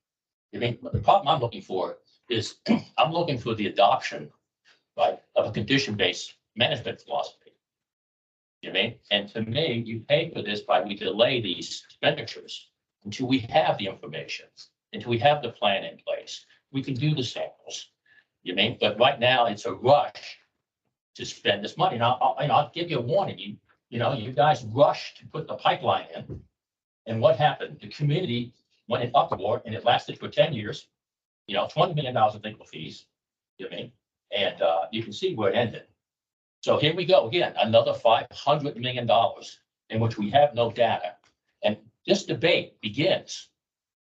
The problem I'm looking for is I'm looking for the adoption, right, of a condition-based management philosophy. And to me, you pay for this by we delay these expenditures until we have the information, until we have the plan in place. We can do the samples. But right now it's a rush to spend this money. Now, I'll give you a warning. You guys rushed to put the pipeline in. And what happened? The community went in uproar and it lasted for 10 years. $20 million of legal fees. And you can see where it ended. So here we go again, another $500 million in which we have no data. And this debate begins,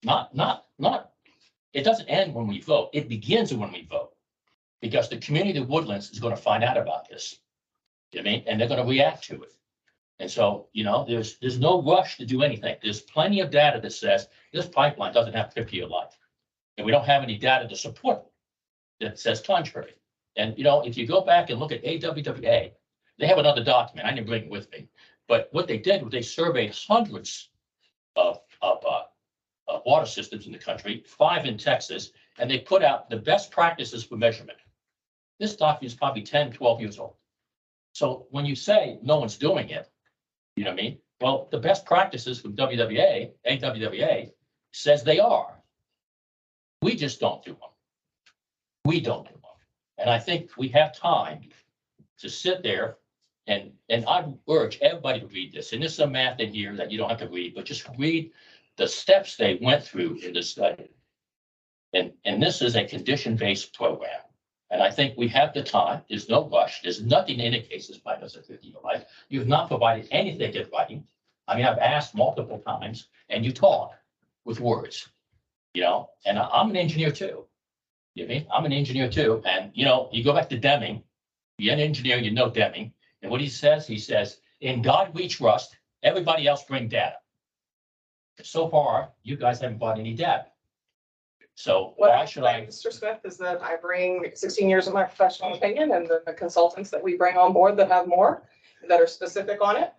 it doesn't end when we vote. It begins when we vote. Because the community of Woodlands is going to find out about this. And they're going to react to it. And so, there's no rush to do anything. There's plenty of data that says this pipeline doesn't have 50-year life. And we don't have any data to support that says contrary. And, if you go back and look at AWWA, they have another document. I didn't bring it with me. But what they did was they surveyed hundreds of water systems in the country, 5 in Texas, and they put out the best practices for measurement. This document is probably 10, 12 years old. So when you say no one's doing it, Well, the best practices from AWWA says they are. We just don't do them. We don't do them. And I think we have time to sit there and I urge everybody to read this. And there's some math in here that you don't have to read, but just read the steps they went through in this study. And this is a condition-based program. And I think we have the time. There's no rush. There's nothing in the case this pipe has a 50-year life. You've not provided anything in writing. I mean, I've asked multiple times and you talk with words, and I'm an engineer too. You know what I mean? I'm an engineer too. And, you go back to Deming, you're an engineer, you know Deming. And what he says, in God we trust, everybody else bring data. So far, you guys haven't brought any data. So What why I should say, I? Mr. Smith, is that I bring 16 years of my professional opinion and the consultants that we bring on board that have more, that are specific on it.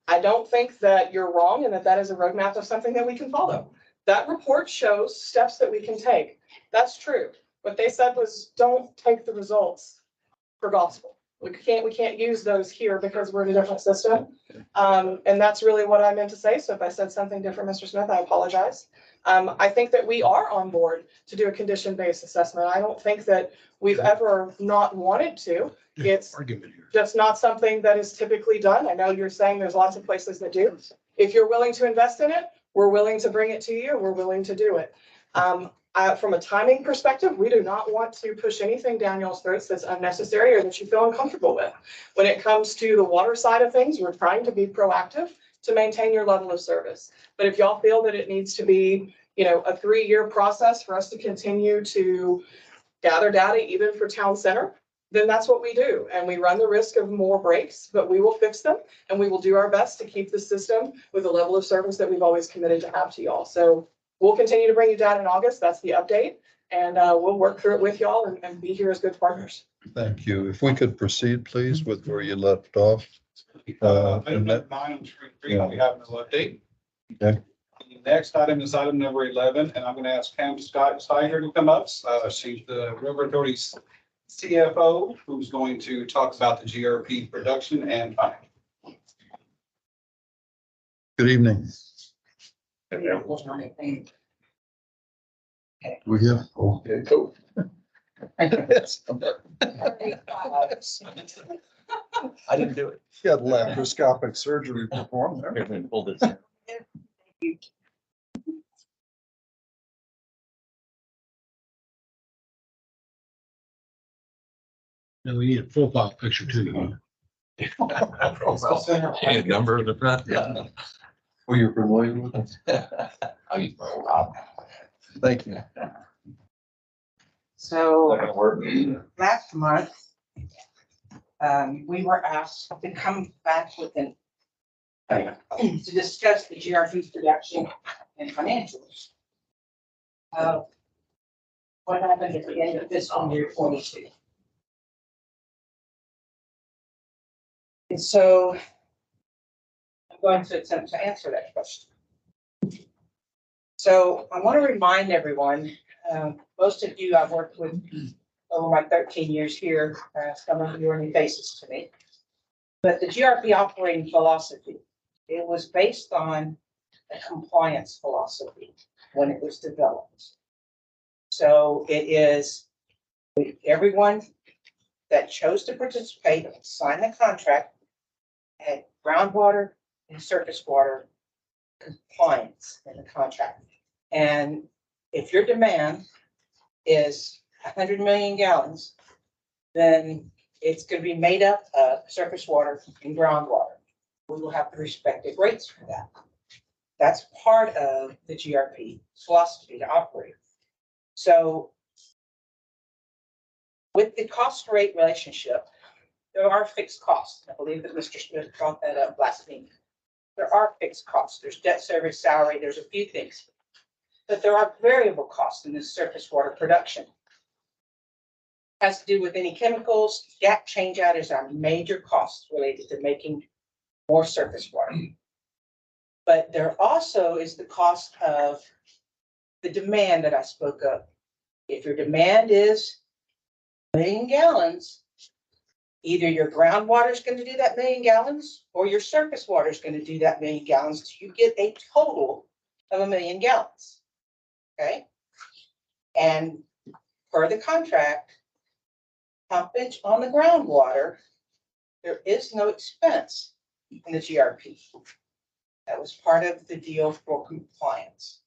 I don't think that you're wrong and that is a roadmap of something that we can follow. That report shows steps that we can take. That's true. What they said was, don't take the results for gospel. We can't use those here because we're in a different system. And that's really what I meant to say. So if I said something different, Mr. Smith, I apologize. I think that we are on board to do a condition-based assessment. I don't think that we've ever not wanted to. It's just not something that is typically done. I know you're saying there's lots of places that do. If you're willing to invest in it, we're willing to bring it to you. We're willing to do it. From a timing perspective, we do not want to push anything down y'all's throats that's unnecessary or that you feel uncomfortable with. When it comes to the water side of things, we're trying to be proactive to maintain your level of service. But if y'all feel that it needs to be, a 3-year process for us to continue to gather data, even for town center, then that's what we do. And we run the risk of more breaks, but we will fix them and we will do our best to keep the system with the level of service that we've always committed to have to y'all. So we'll continue to bring you data in August. That's the update. And we'll work through it with y'all and be here as good partners. Thank you. If we could proceed, please, with where you left off. Item number 9 on screen 3, we have no update. Okay. The next item is item number 11, and I'm going to ask Pam Steiger to come up. She's the River Authority's CFO, who's going to talk about the GRP production and timing. Good evening. We have. Okay, cool. Yes. I didn't do it. She had laparoscopic surgery performed there. Hold this. And we need a profile picture too. And number in the front. Yeah. Were you familiar with it? Thank you. So last month, we were asked to come back with to discuss the GRP production and financials. What happened at the end of fiscal year 22. And so I'm going to attempt to answer that question. So I want to remind everyone, most of you I've worked with over my 13 years here, some of you are new faces to me. But the GRP operating philosophy, it was based on a compliance philosophy when it was developed. So it is everyone that chose to participate, sign the contract, had groundwater and surface water compliance in the contract. And if your demand is 100 million gallons, then it's going to be made up of surface water and groundwater. We will have the respective rates for that. That's part of the GRP philosophy to operate. So with the cost rate relationship, there are fixed costs. I believe that Mr. Smith brought that up last meeting. There are fixed costs. There's debt service, salary, there's a few things. But there are variable costs in this surface water production. Has to do with any chemicals. Gap change out is our major cost related to making more surface water. But there also is the cost of the demand that I spoke of. If your demand is 1 million gallons, either your groundwater is going to do that 1 million gallons or your surface water is going to do that 1 million gallons. So you get a total of 1 million gallons. Okay. And per the contract, pumpage on the groundwater, there is no expense in the GRP. That was part of the deal for compliance,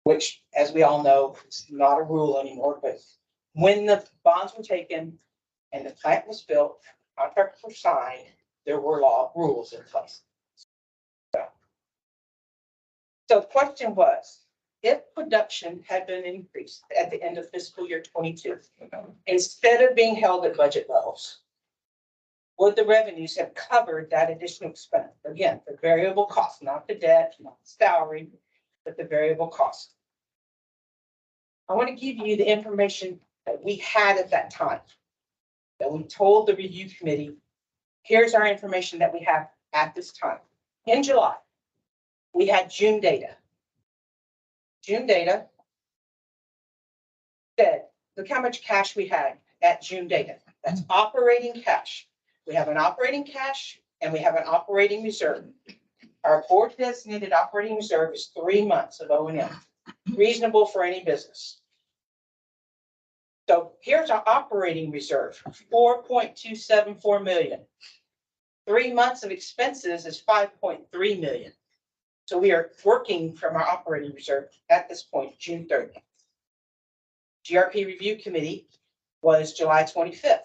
which, as we all know, is not a rule anymore, but when the bonds were taken and the plant was built, contracts were signed, there were rules in place. So the question was, if production had been increased at the end of fiscal year 22, instead of being held at budget levels, would the revenues have covered that additional expense? Again, the variable cost, not the debt, not the salary, but the variable cost. I want to give you the information that we had at that time, that we told the review committee, here's our information that we have at this time. In July, we had June data. June data said, look how much cash we had at June data. That's operating cash. We have an operating cash and we have an operating reserve. Our board designated operating reserve is 3 months of O&M, reasonable for any business. So here's our operating reserve, 4.274 million. 3 months of expenses is 5.3 million. So we are working from our operating reserve at this point, June 30th. GRP review committee was July 25th.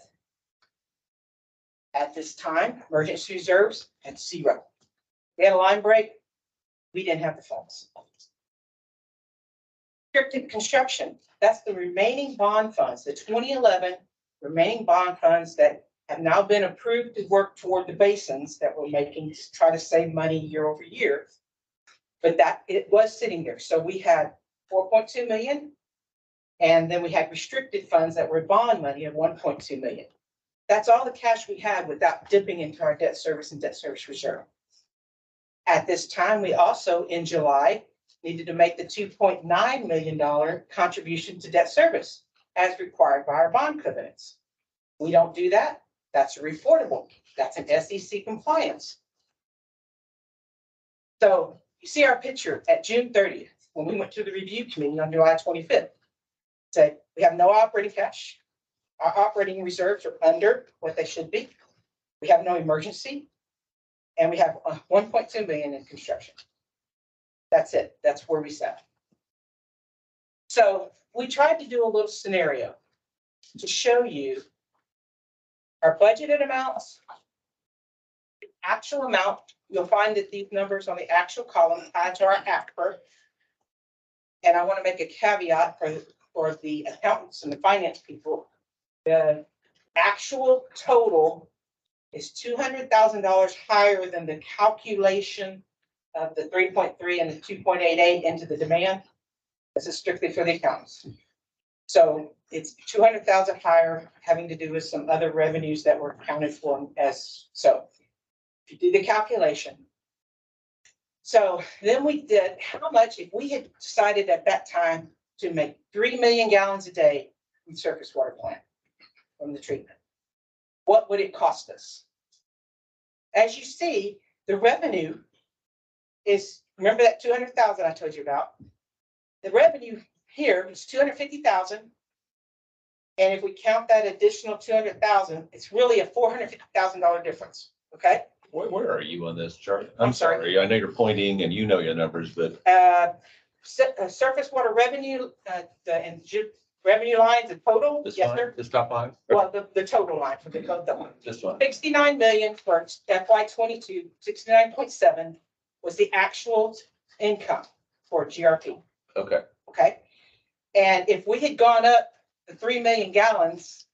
At this time, emergency reserves at 0. We had a line break. We didn't have the funds. Restricted construction, that's the remaining bond funds, the 2011 remaining bond funds that have now been approved to work toward the basins that we're making to try to save money year over year. But that it was sitting there. So we had 4.2 million. And then we had restricted funds that were bond money of 1.2 million. That's all the cash we had without dipping into our debt service and debt service reserve. At this time, we also, in July, needed to make the $2.9 million contribution to debt service as required by our bond covenants. We don't do that. That's reportable. That's an SEC compliance. So you see our picture at June 30th, when we went to the review committee on July 25th. Say, we have no operating cash. Our operating reserves are under what they should be. We have no emergency. And we have 1.2 million in construction. That's it. That's where we sat. So we tried to do a little scenario to show you our budgeted amounts, the actual amount. You'll find that these numbers on the actual column tied to our ACPR. And I want to make a caveat for the accountants and the finance people. The actual total is $200,000 higher than the calculation of the 3.3 and the 2.88 into the demand. This is strictly for the accountants. So it's 200,000 higher, having to do with some other revenues that were accounted for as so. If you do the calculation. So then we did how much if we had decided at that time to make 3 million gallons a day from surface water plant from the treatment. What would it cost us? As you see, the revenue is, remember that 200,000 I told you about? The revenue here is 250,000. And if we count that additional 200,000, it's really a $450,000 difference. Okay. Where are you on this chart? I'm I'm sorry. sorry. I know you're pointing and you know your numbers, but Surface water revenue, revenue lines in total. this Yes, line, sir. this top line, Well, the total line for the one. this one. 69 million for FY22, 69.7 was the actual income for GRP. Okay. Okay. And if we had gone up the 3 million gallons,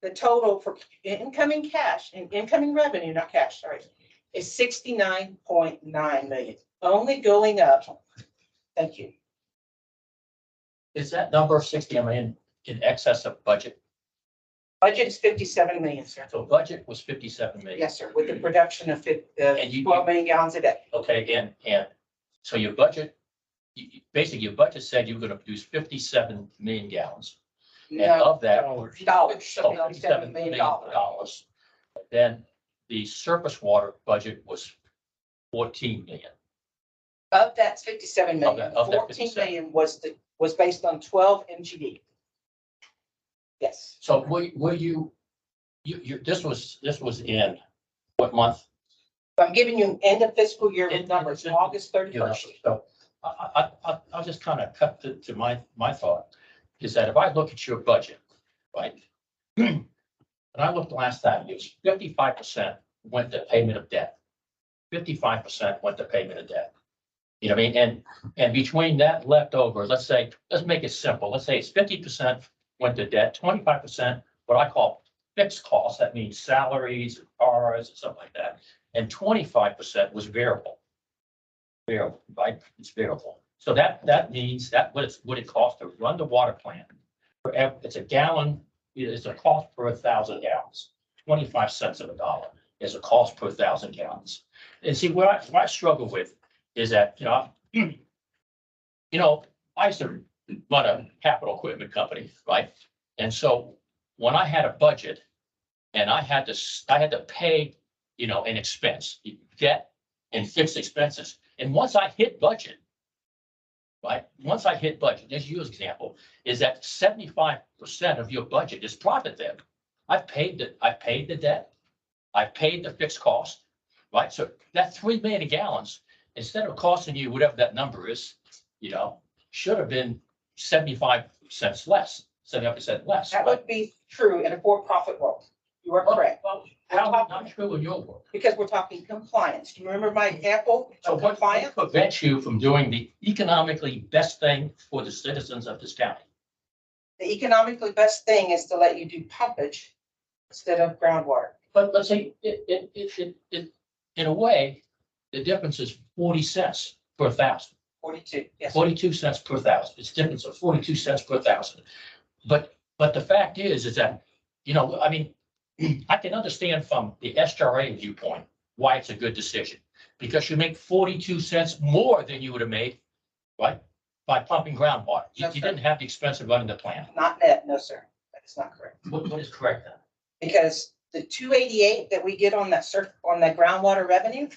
the total for incoming cash and incoming revenue, not cash, sorry, is 69.9 million, only going up. Thank you. Is that number of 60 million in excess of budget? Budget is 57 million, sir. So budget was 57 million. Yes, sir, with the production of And you- 12 million gallons a day. Okay, and so your budget, basically your budget said you were gonna produce 57 million gallons. And No, of that. dollars, so Oh, $57 million. dollars. Then the surface water budget was 14 million. Of that 57 million, Of that 14 57. million was based on 12 MGD. Yes, So were you, this was in what month? so I'm giving you an end of fiscal year End with of numbers, fiscal- August You know, 31st. so I'll just kind of cut to my thought is that if I look at your budget right? And I looked last time, it was 55% went to payment of debt. 55% went to payment of debt. You know what I mean? And between that leftover, let's say, let's make it simple. Let's say it's 50% went to debt, 25% what I call fixed costs. That means salaries, cars, and stuff like that. And 25% was variable. Variable, right? It's variable. So that means that what it costs to run the water plant. It's a gallon, it's a cost per 1,000 gallons. 25 cents of a dollar is a cost per 1,000 gallons. And see, what I struggle with is that, I used to run a capital equipment company, right? And so when I had a budget and I had to pay, an expense, debt and fixed expenses. And once I hit budget, right? Once I hit budget, let's use example, is that 75% of your budget is profit then. I've paid the debt, I've paid the fixed cost, right? So that 3 million gallons, instead of costing you whatever that number is, should have been 75 cents less, 75% less. That right? would be true in a for-profit world. You are correct, Well, how is it not true in your world? because we're talking compliance. Do you remember my example So of what compliance? prevents you from doing the economically best thing for the citizens of this county? The economically best thing is to let you do pumpage instead of groundwater. But let's say in a way, the difference is 40 cents per 1,000. 42, yes. 42 cents per 1,000. It's difference of 42 cents per 1,000. But the fact is that, I can understand from the SRA viewpoint why it's a good decision. Because you make 42 cents more than you would have made, right? By pumping groundwater. You That's didn't have the expense of running the plant. Not net, no, sir. That is not correct. What is correct then? Because the 288 that we get on that on that groundwater revenue,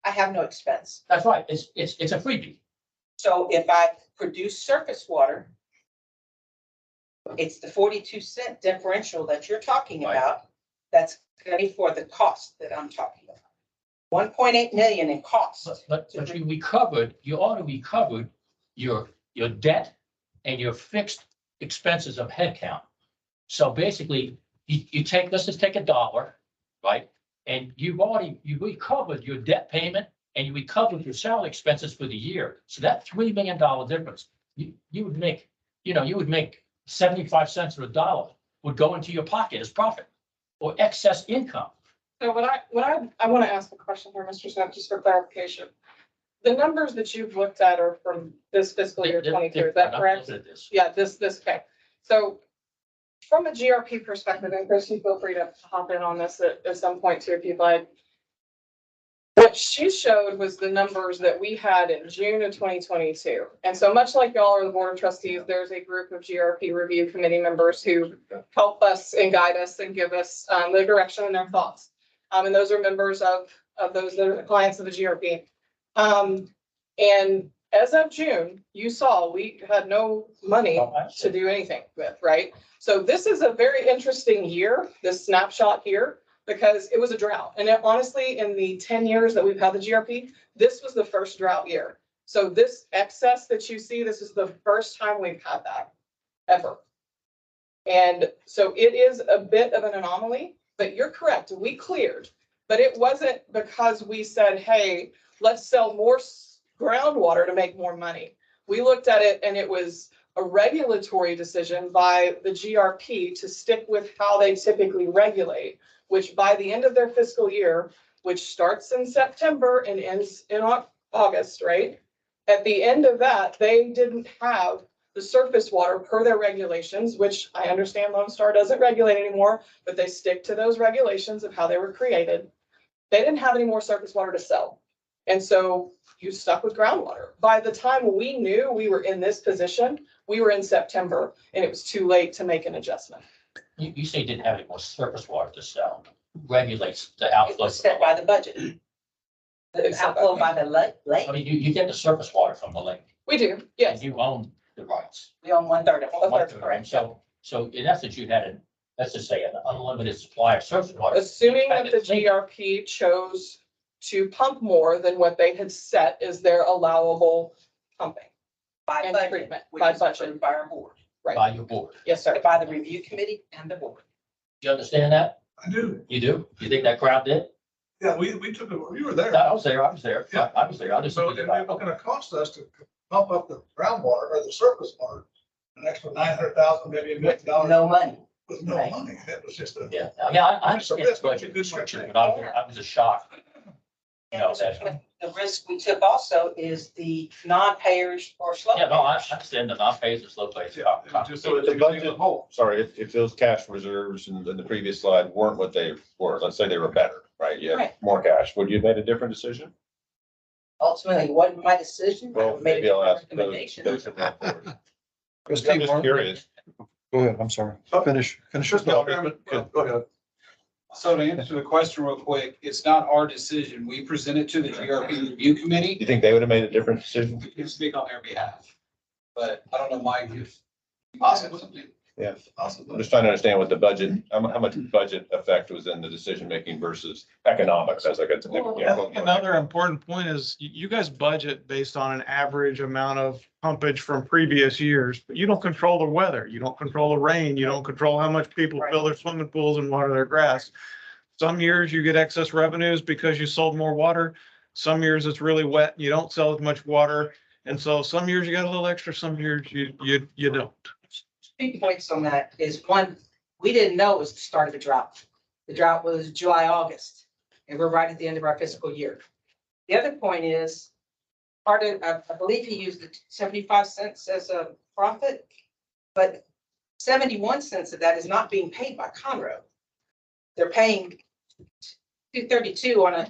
I have no expense. That's right. It's a freebie. So if I produce surface water, it's the 42-cent differential that you're talking Right. about. That's going to be for the cost that I'm talking about. 1.8 million in costs. But you ought to recover your debt and your fixed expenses of headcount. So basically, you take, let's just take $1, right? And you recovered your debt payment and you recovered your salary expenses for the year. So that $3 million difference, you would make 75 cents or $1 would go into your pocket as profit or excess income. So I want to ask a question here, Mr. Smith, just for clarification. The numbers that you've looked at are from this fiscal year 22, is that correct? Yeah, this, okay. So from a GRP perspective, and Chris, you feel free to hop in on this at some point too, if you'd like. What she showed was the numbers that we had in June of 2022. And so much like y'all are the board of trustees, there's a group of GRP review committee members who help us and guide us and give us their direction and their thoughts. And those are members of those that are the clients of the GRP. And as of June, you saw we had no money to do anything with, right? So this is a very interesting year, this snapshot here, because it was a drought. And honestly, in the 10 years that we've had the GRP, this was the first drought year. So this excess that you see, this is the first time we've had that ever. And so it is a bit of an anomaly, but you're correct. We cleared, but it wasn't because we said, hey, let's sell more groundwater to make more money. We looked at it and it was a regulatory decision by the GRP to stick with how they typically regulate, which by the end of their fiscal year, which starts in September and ends in August, right? At the end of that, they didn't have the surface water per their regulations, which I understand Lone Star doesn't regulate anymore, but they stick to those regulations of how they were created. They didn't have any more surface water to sell. And so you stuck with groundwater. By the time we knew we were in this position, we were in September and it was too late to make an adjustment. You say you didn't have any more surface water to sell. Regulates the It outflow. was set by the budget. The outflow by the lake. I mean, you get the surface water from the lake. We do, yes. And you own the rights. We own 1/3 of it. And Correct. so in essence, you had let's just say an unlimited supply of surface water. Assuming that the GRP chose to pump more than what they had set as their allowable pumping By and budget, treatment, which by is budget. approved by our board. by your board. Yes, sir. By the review committee and the board. Do you understand that? I do. You do? You think that crowd did? Yeah, we took it, you were there. I was there, I was there. I was there. I just. So, and it was gonna cost us to pump up the groundwater or the surface water, an extra $900,000, maybe $1 million. No money. With no Right. money. That was just a. Yeah, I mean, I understand That's the what budget you did, restriction, Mike. but I was just shocked. You know, that, The risk we took also is the non-payers or slow. yeah, no, I payers. understand the non-pays and slow pays. Just So the budget, sorry, if those cash reserves in the previous slide weren't what they were, let's say they were better, right? You had Right. more cash, would you have made a different decision? Ultimately, it wasn't my decision. I Well, made a maybe I'll ask different those. recommendation. those who have boards. I'm Christine, just curious. Go ahead, I'm sorry. Finish your thought. Go ahead. So to answer the question real quick, it's not our decision. We present it to the GRP review committee. You think they would have made a different decision? We can speak on their behalf. But I don't know, Mike, if. Possibly. Yeah. I'm Possibly. just trying to understand what the budget, how much budget effect was in the decision making versus economics as I got to. I think another important point is you guys budget based on an average amount of pumpage from previous years, but you don't control the weather. You don't control the rain. You don't control how much people fill their swimming pools and water their grass. Some years you get excess revenues because you sold more water. Some years it's really wet. You don't sell as much water. And so some years you got a little extra, some years you don't. 2 points on that is one, we didn't know it was the start of the drought. The drought was July, August, and we're right at the end of our fiscal year. The other point is, part of, I believe he used the 75 cents as a profit, but 71 cents of that is not being paid by Conroe. They're paying 232 on a,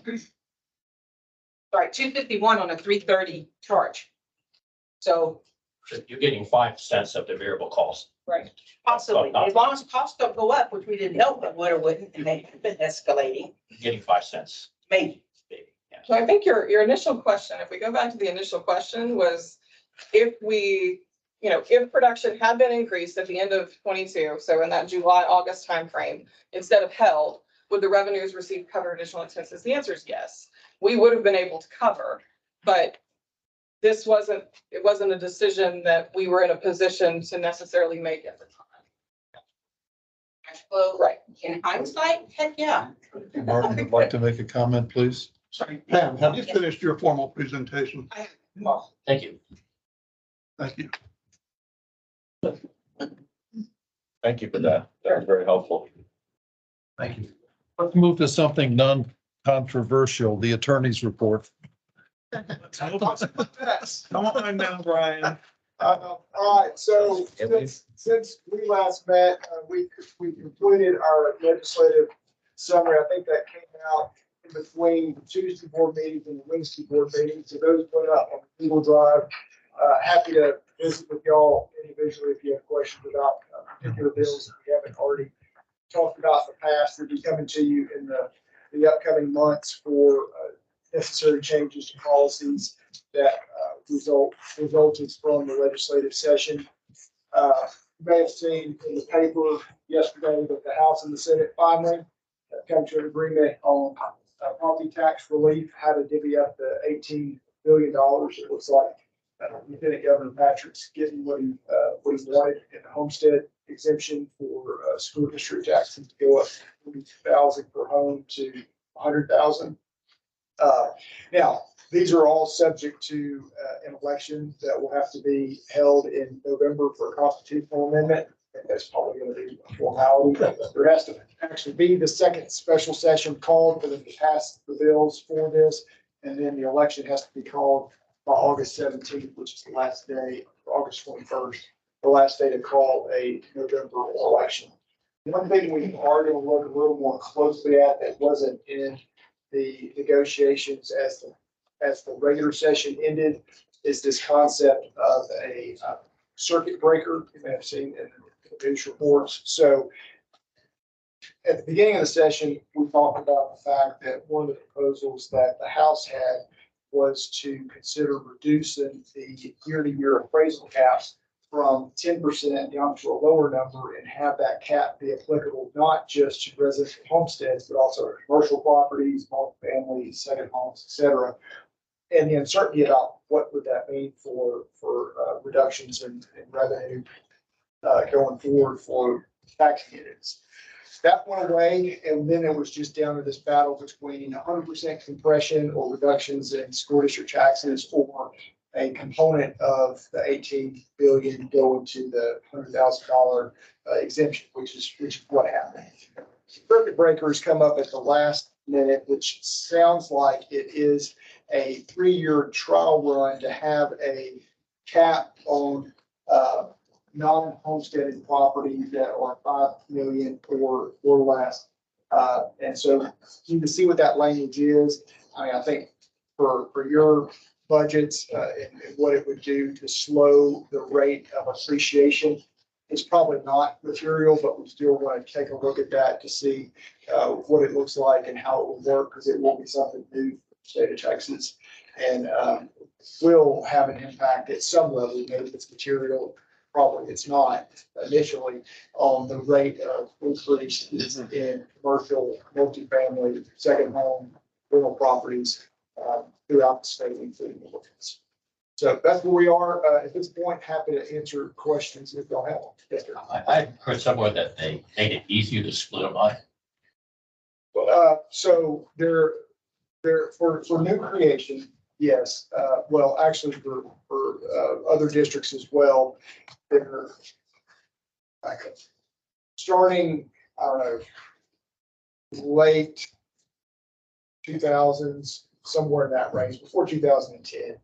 sorry, 251 on a 330 charge. So You're getting 5 cents of the variable cost. right, possibly, as long as costs don't go up, which we didn't know it would or wouldn't, and they have been escalating, You're getting 5 cents. maybe. Yeah. So I think your initial question, if we go back to the initial question, was if we, if production had been increased at the end of 22, so in that July, August timeframe, instead of held, would the revenues received cover additional expenses? The answer is yes. We would have been able to cover, but it wasn't a decision that we were in a position to necessarily make at the time. Cash flow, Right. in hindsight, heck yeah. Martin would like to make a comment, please. Sorry, Pam, have you finished your formal presentation? Well, Thank you. Thank you. Thank you for that. That was very helpful. Thank you. Let's move to something non-controversial, the attorney's report. Come on now, Brian. All right, so since we last met, we completed our legislative summary. I think that came out in between the Tuesday board meetings and the Wednesday board meetings. So those went up on Google Drive. Happy to visit with y'all individually if you have questions about particular bills that we haven't already talked about in the past. They'll be coming to you in the upcoming months for necessary changes to policies that resulted from the legislative session. You may have seen in the paper yesterday that the House and the Senate finally have come to an agreement on property tax relief, how to divvy up the $18 billion. It looks like Lieutenant Governor Patrick's getting what he wanted in the homestead exemption for school district taxes to go up from 20,000 per home to 100,000. Now, these are all subject to an election that will have to be held in November for a constitutional amendment. And that's probably going to be a formality. There has to actually be the second special session called for them to pass the bills for this. And then the election has to be called by August 17th, which is the last day, August 21st, the last day to call a November election. One thing we are going to look a little more closely at that wasn't in the negotiations as the regular session ended is this concept of a circuit breaker. You may have seen in the news reports. So at the beginning of the session, we talked about the fact that one of the proposals that the House had was to consider reducing the year-to-year appraisal caps from 10% down to a lower number and have that cap be applicable not just to residential homesteads, but also commercial properties, multifamily, second homes, et cetera. And the uncertainty about what would that mean for reductions in revenue. going forward for tax units. That went away, and then it was just down to this battle between 100% compression or reductions in school district taxes, or a component of the 18 billion going to the $100,000 exemption, which is what happened. Circuit breakers come up at the last minute, which sounds like it is a 3-year trial run to have a cap on non-homesteaded properties that are 5 million or less. And so you can see what that language is. I mean, I think for your budgets and what it would do to slow the rate of appreciation, it's probably not material, but we still want to take a look at that to see what it looks like and how it will work, because it will be something new for the state of Texas, and will have an impact at some level. Maybe it's material, probably it's not initially, on the rate of increase in commercial, multifamily, second home, rental properties throughout the state, including Woodlands. So that's where we are at this point. Happy to answer questions if y'all have them. Yes, sir. I heard somewhere that they made it easier to split them up. So they're for new creation, yes. Well, actually for other districts as well, they're starting, I don't know, late 2000s, somewhere in that range, before 2010.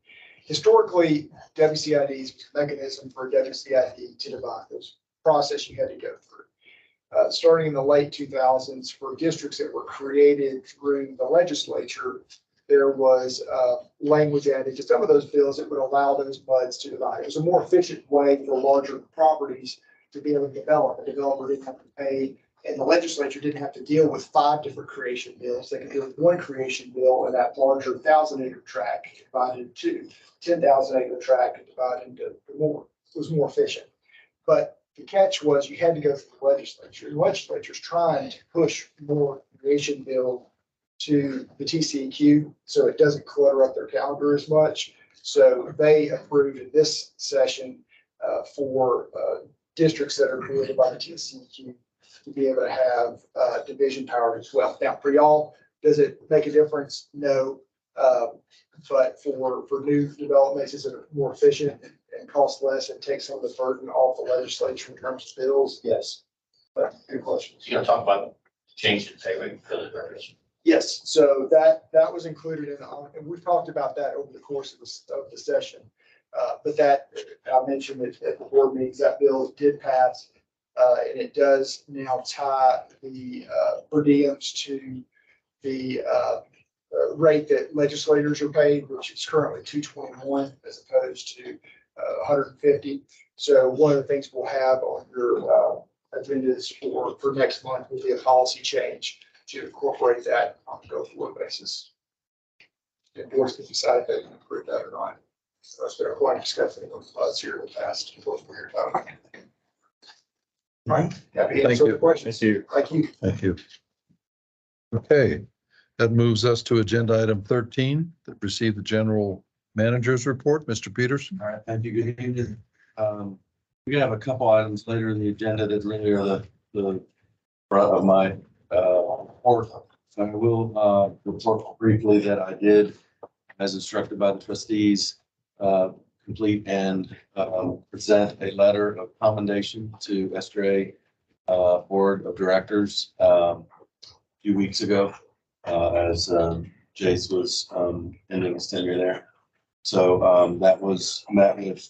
Historically, WCID's mechanism for WCID to divide those process you had to go through. Starting in the late 2000s, for districts that were created through the legislature, there was language added to some of those bills that would allow those MUDs to divide. It was a more efficient way for larger properties to be able to develop. A developer didn't have to pay, and the legislature didn't have to deal with 5 different creation bills. They could deal with 1 creation bill, and that larger 1,000-acre tract divided into 10,000-acre tract and divided into more. It was more efficient. But the catch was you had to go through the legislature. The legislature's trying to push more creation bill to the TCEQ so it doesn't clutter up their calendar as much. So they approved in this session for districts that are created by the TCEQ to be able to have division power as well. Now, for y'all, does it make a difference? No. But for new developments, is it more efficient and cost less and take some of the burden off the legislature in terms of bills? Yes. But good questions. You're gonna talk about change in pay rate for the workers. Yes, so that was included in, and we've talked about that over the course of the session. But that, I mentioned it at the board meetings, that bill did pass. And it does now tie the per diems to the rate that legislators are paid, which is currently $221 as opposed to 150. So one of the things we'll have on your agendas for next month will be a policy change to incorporate that on a go-forward basis. The board can decide if they can approve that or not. So that's been a quite discussion of us here in the past. Right. Happy to Thank answer you. the questions. Thank you. Thank you. Thank you. Okay, that moves us to agenda item 13, that received the general manager's report. Mr. Peters. All right, thank you. Good evening. We have a couple items later in the agenda that really are the front of my report. I will report briefly that I did, as instructed by the trustees, complete and present a letter of commendation to SRA Board of Directors a few weeks ago, as Jace was ending his tenure there. So that was met with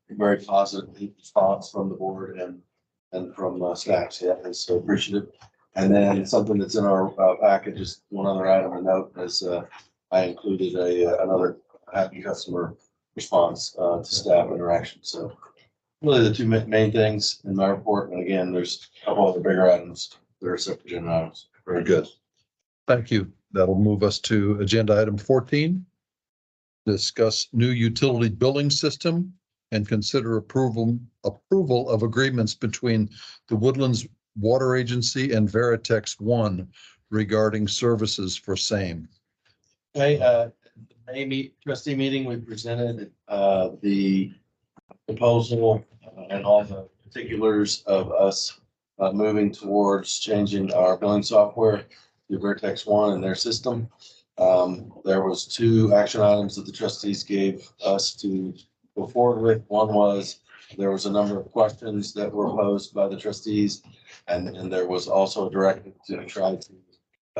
very positive response from the board and from staff. So that was so appreciative. And then something that's in our package, just one other item to note, is I included another happy customer response to staff interaction. So really the two main things in my report. And again, there's a couple other bigger items that are separate agenda items. Very good. Thank you. That'll move us to agenda item 14. Discuss new utility billing system and consider approval of agreements between the Woodlands Water Agency and Veritex One regarding services for same. Okay, the May trustee meeting, we presented the proposal and all the particulars of us moving towards changing our billing software to Vertex One and their system. There was 2 action items that the trustees gave us to go forward with. One was there was a number of questions that were posed by the trustees, and there was also a directive to try to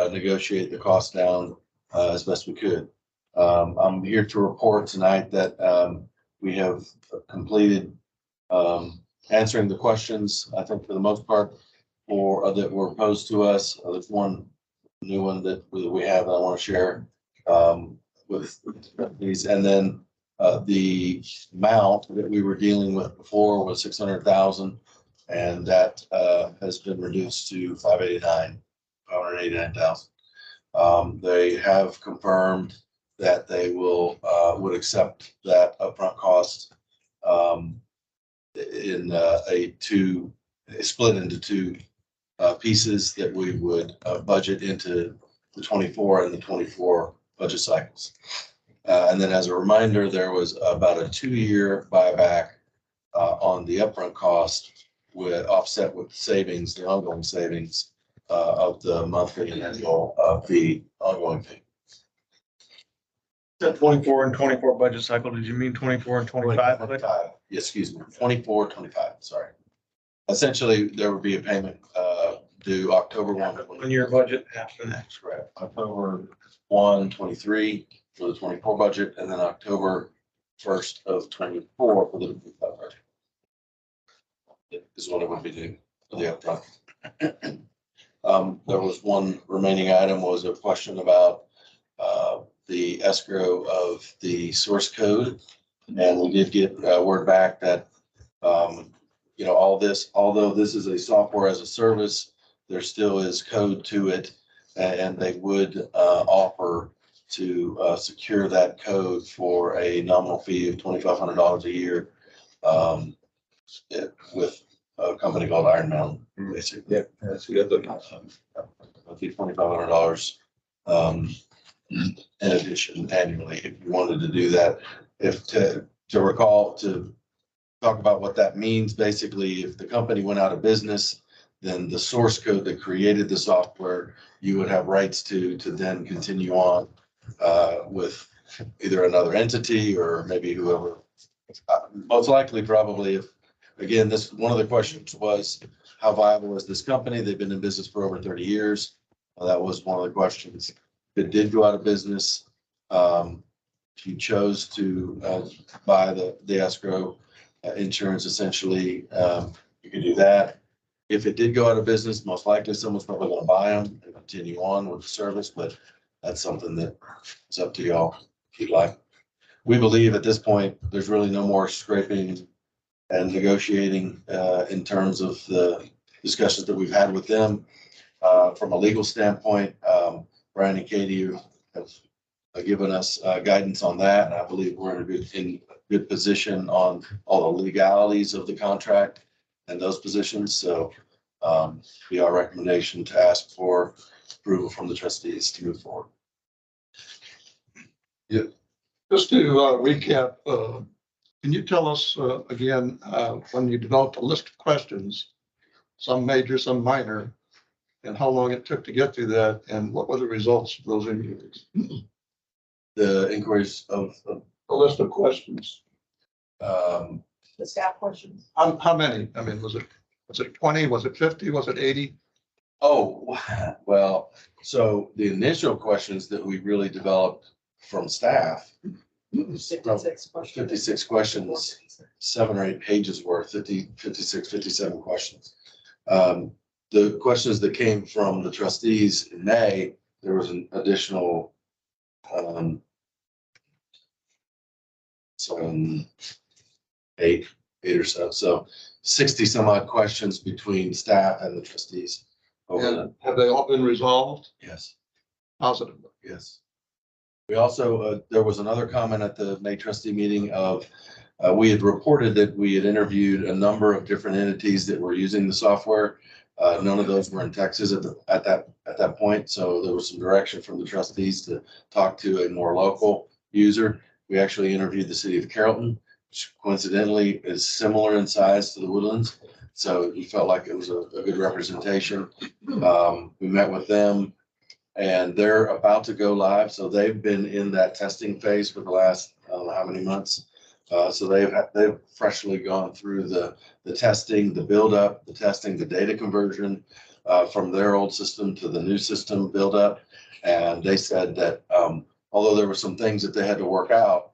negotiate the cost down as best we could. I'm here to report tonight that we have completed answering the questions, I think for the most part, for that were posed to us. There's one new one that we have that I want to share with these. And then the amount that we were dealing with before was 600,000, and that has been reduced to 589,000. They have confirmed that they would accept that upfront cost in split into 2 pieces that we would budget into the 24 and the 24 budget cycles. And then as a reminder, there was about a 2-year buyback on the upfront cost with offset with savings, the ongoing savings of the monthly and annual fee, ongoing fee. That 24 and 24 budget cycle, did you mean 24 and 25? 25, excuse me, 24, 25, sorry. Essentially, there would be a payment due October 1. On your budget after that. That's correct. October 1, 23 for the 24 budget, and then October 1st of 24 for the 25 budget. Is what it would be due for the upfront. There was one remaining item, was a question about the escrow of the source code. And we did get word back that, all this, although this is a software as a service, there still is code to it. And they would offer to secure that code for a nominal fee of $2,500 a year with a company called Iron Mountain, basically. Yeah, that's good. $2,500 in addition annually, if you wanted to do that. If to recall, to talk about what that means, basically, if the company went out of business, then the source code that created the software, you would have rights to then continue on with either another entity or maybe whoever. Most likely, probably, if, again, this, one of the questions was, how viable is this company? They've been in business for over 30 years. That was one of the questions. If it did go out of business, if you chose to buy the escrow insurance, essentially, you could do that. If it did go out of business, most likely someone's probably going to buy them and continue on with the service, but that's something that is up to y'all if you'd like. We believe at this point, there's really no more scraping and negotiating in terms of the discussions that we've had with them. From a legal standpoint, Brian and Katie have given us guidance on that. And I believe we're in a good position on all the legalities of the contract and those positions. So be our recommendation to ask for approval from the trustees to move forward. Yeah. Just to recap, can you tell us again, when you developed a list of questions, some major, some minor, and how long it took to get through that, and what were the results of those inquiries? The inquiries of A list of questions. The staff questions. How many? I mean, was it 20? Was it 50? Was it 80? Oh, well, so the initial questions that we really developed from staff, 56 questions. 56 questions, 7 or 8 pages worth, 56, 57 questions. The questions that came from the trustees in May, there was an additional some eight or so. So 60 some odd questions between staff and the trustees. And have they all been resolved? Yes. Positively. Yes. We also, there was another comment at the May trustee meeting of, we had reported that we had interviewed a number of different entities that were using the software. None of those were in Texas at that point. So there was some direction from the trustees to talk to a more local user. We actually interviewed the city of Carrollton, coincidentally is similar in size to the Woodlands. So we felt like it was a good representation. We met with them and they're about to go live. So they've been in that testing phase for the last, I don't know how many months. So they've freshly gone through the testing, the buildup, the testing, the data conversion from their old system to the new system buildup. And they said that although there were some things that they had to work out,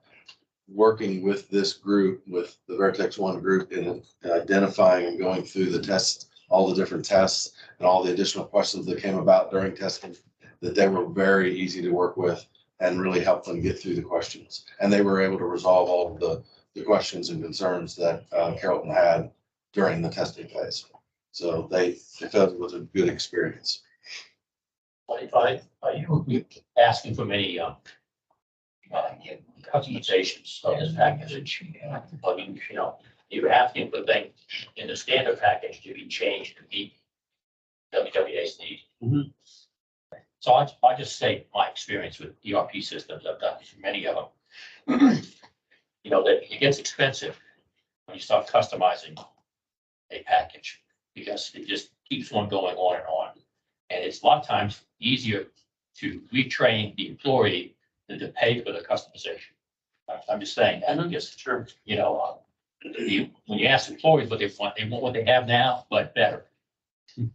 working with this group, with the Vertex One group in identifying and going through the tests, all the different tests and all the additional questions that came about during testing, that they were very easy to work with and really helped them get through the questions. And they were able to resolve all of the questions and concerns that Carrollton had during the testing phase. So they felt it was a good experience. Are you asking for many customizations of this package? I mean, you're asking for things in the standard package to be changed to meet WWA's needs. Mhm. So I just say my experience with ERP systems, I've done many of them. That it gets expensive when you start customizing a package because it just keeps on going on and on. And it's a lot of times easier to retrain the employee than to pay for the customization. I'm just saying that because, when you ask employees what they want what they have now, but better. And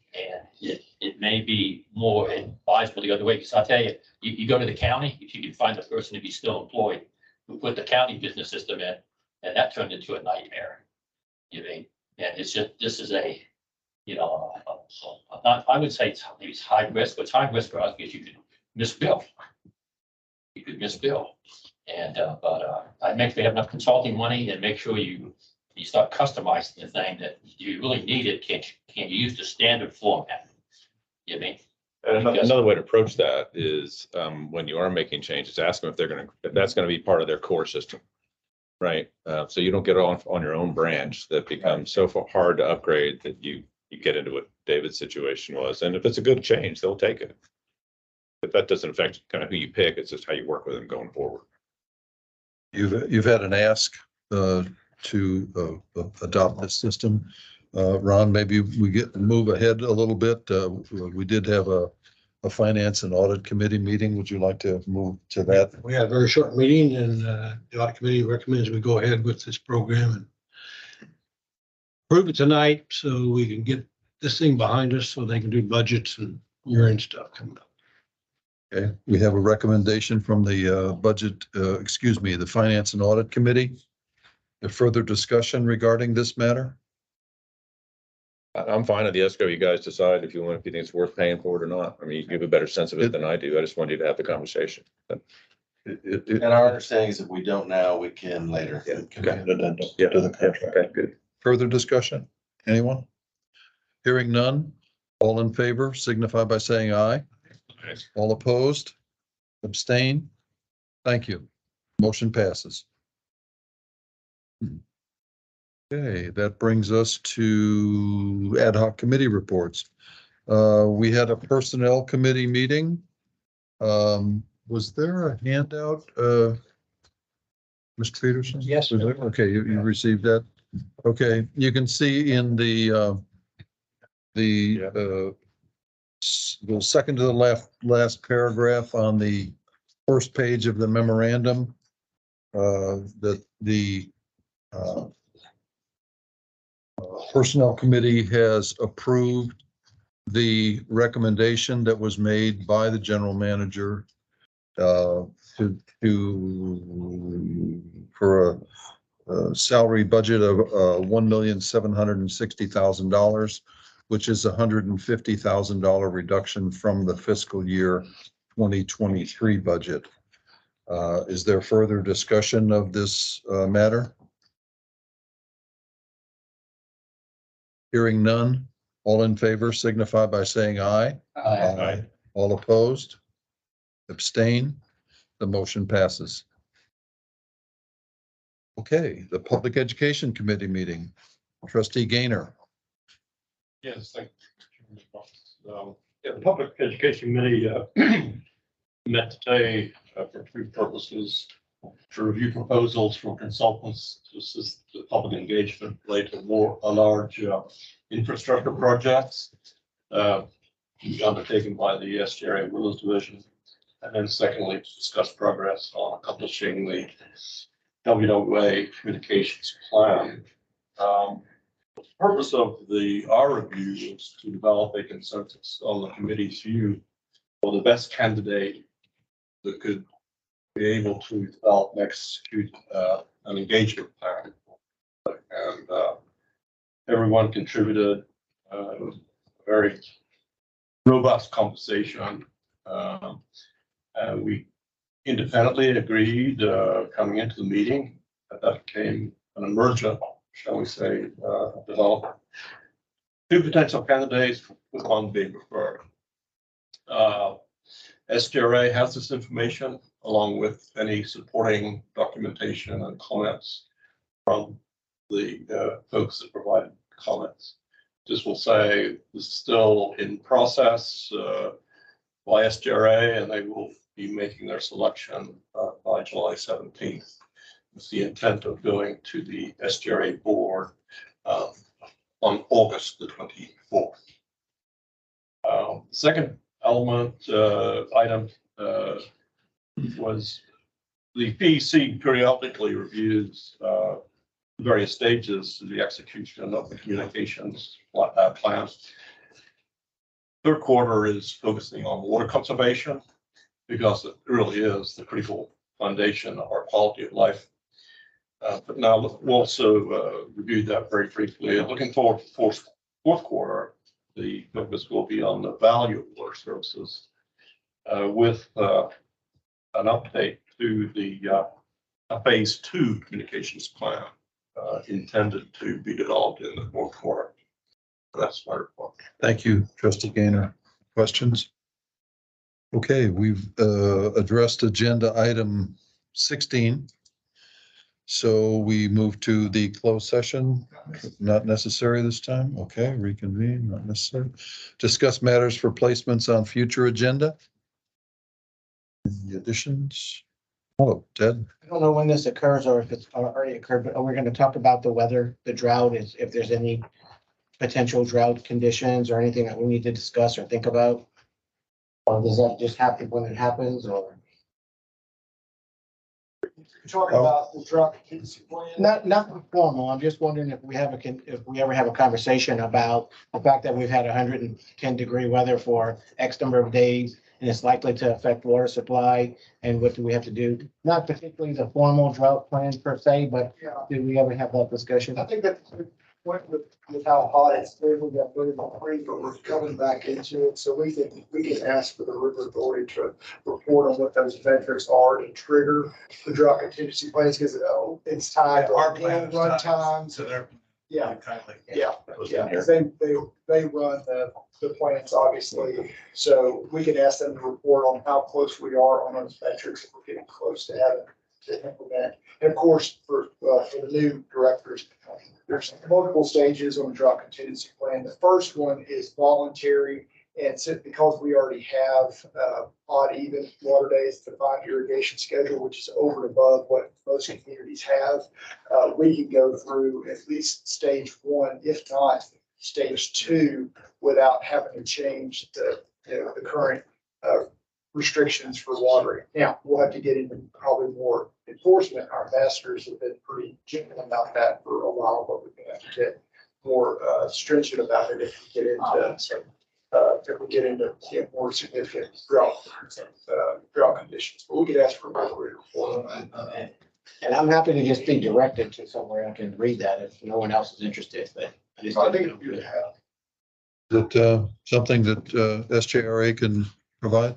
it may be more advisable the other way, because I'll tell you, you go to the county, if you can find the person to be still employed, who put the county business system in, and that turned into a nightmare. And it's just, this is I would say it's high risk, but it's high risk for us because you could misbill. You could misbill. And, I make sure you have enough consulting money and make sure you start customizing the thing that you really need it. Can't you use the standard format? You mean? And another way to approach that is when you are making changes, ask them if that's going to be part of their core system. Right. So you don't get on your own branch that becomes so hard to upgrade that you get into what David's situation was. And if it's a good change, they'll take it. But that doesn't affect kind of who you pick. It's just how you work with them going forward. You've had an ask to adopt this system. Ron, maybe we move ahead a little bit. We did have a finance and audit committee meeting. Would you like to move to that? We had a very short meeting and the audit committee recommends we go ahead with this program and approve it tonight so we can get this thing behind us so they can do budgets and year-end stuff coming up. Okay, we have a recommendation from the the Finance and Audit Committee. A further discussion regarding this matter? I'm fine at the escrow. You guys decide if you think it's worth paying for it or not. I mean, you have a better sense of it than I do. I just wanted you to have the conversation. And our understanding is if we don't now, we can later. Yeah, to the contract. Okay, good. Further discussion? Anyone? Hearing none. All in favor signify by saying aye. All opposed? Abstain? Thank you. Motion passes. Okay, that brings us to ad hoc committee reports. We had a personnel committee meeting. Was there a handout, Mr. Peterson? Yes. Was there? Okay, you received that. Okay, you can see in the second to the last paragraph on the first page of the memorandum, that the Personnel Committee has approved the recommendation that was made by the general manager for a salary budget of $1,760,000, which is $150,000 reduction from the fiscal year 2023 budget. Is there further discussion of this matter? Hearing none, all in favor signify by saying aye. Aye. All opposed? Abstain? The motion passes. Okay, the Public Education Committee meeting. Trustee Gaynor. Yes, thank you. The Public Education Committee met today for two purposes. to review proposals from consultants to assist the public engagement related to large infrastructure projects undertaken by the SGRA Woodlands Division. And then secondly, to discuss progress on accomplishing the WWA communications plan. The purpose of our review is to develop a consensus on the committee's view for the best candidate that could be able to develop and execute an engagement plan. And everyone contributed a very robust conversation. And we independently agreed coming into the meeting that became an emergent, shall we say, development. Two potential candidates with one being preferred. SGRA has this information along with any supporting documentation and comments from the folks that provided comments. Just will say this is still in process by SGRA, and they will be making their selection by July 17th. It's the intent of going to the SGRA board on August the 24th. Second element item was the PEC periodically reviews various stages of the execution of the communications plan. Third quarter is focusing on water conservation because it really is the critical foundation of our quality of life. But now we'll also review that very briefly. Looking forward to fourth quarter, the focus will be on the value of water services with an update to the phase 2 communications plan intended to be developed in the fourth quarter. That's my report. Thank you, Trustee Gaynor. Questions? Okay, we've addressed agenda item 16. So we move to the closed session. Not necessary this time. Okay, reconvene, not necessary. Discuss matters for placements on future agenda. Any additions? Oh, Ted? I don't know when this occurs or if it's already occurred, but we're going to talk about the weather, the drought, is if there's any potential drought conditions or anything that we need to discuss or think about. Or does that just happen when it happens, or? You're talking about the drought contingency plan? Not formal. I'm just wondering if we ever have a conversation about the fact that we've had 110-degree weather for X number of days and it's likely to affect water supply, and what do we have to do? Not particularly the formal drought plan per se, but Yeah, did we ever have that discussion? I think that went with how hot it's been, we got really free, but we're coming back into it, so we can ask for the river authority to report on what those metrics are to trigger the drought contingency plans, because it's tied to our run times. So they're Yeah, kindly. yeah, because they run the plants, obviously, so we can ask them to report on how close we are on those metrics, if we're getting close to having to implement. And of course, for the new directors, there's multiple stages on the drought contingency plan. The first one is voluntary, and so because we already have odd even water days, defined irrigation schedule, which is over and above what most communities have, we can go through at least stage 1, if not stage 2, without having to change the current restrictions for watering. Now, we'll have to get into probably more enforcement. Our masters have been pretty gentle about that for a while, but we're gonna have to get more stringent about it if we get into more significant drought conditions. But we could ask for a report on that. And I'm happy to just be directed to somewhere I can read that if no one else is interested, but I just. I think it'd be good to have. Is it something that SJRA can provide?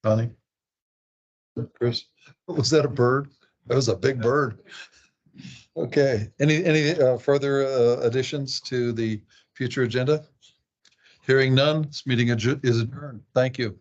Connie? Chris? Was that a bird? That was a big bird. Okay, any further additions to the future agenda? Hearing none, this meeting is adjourned. Thank you.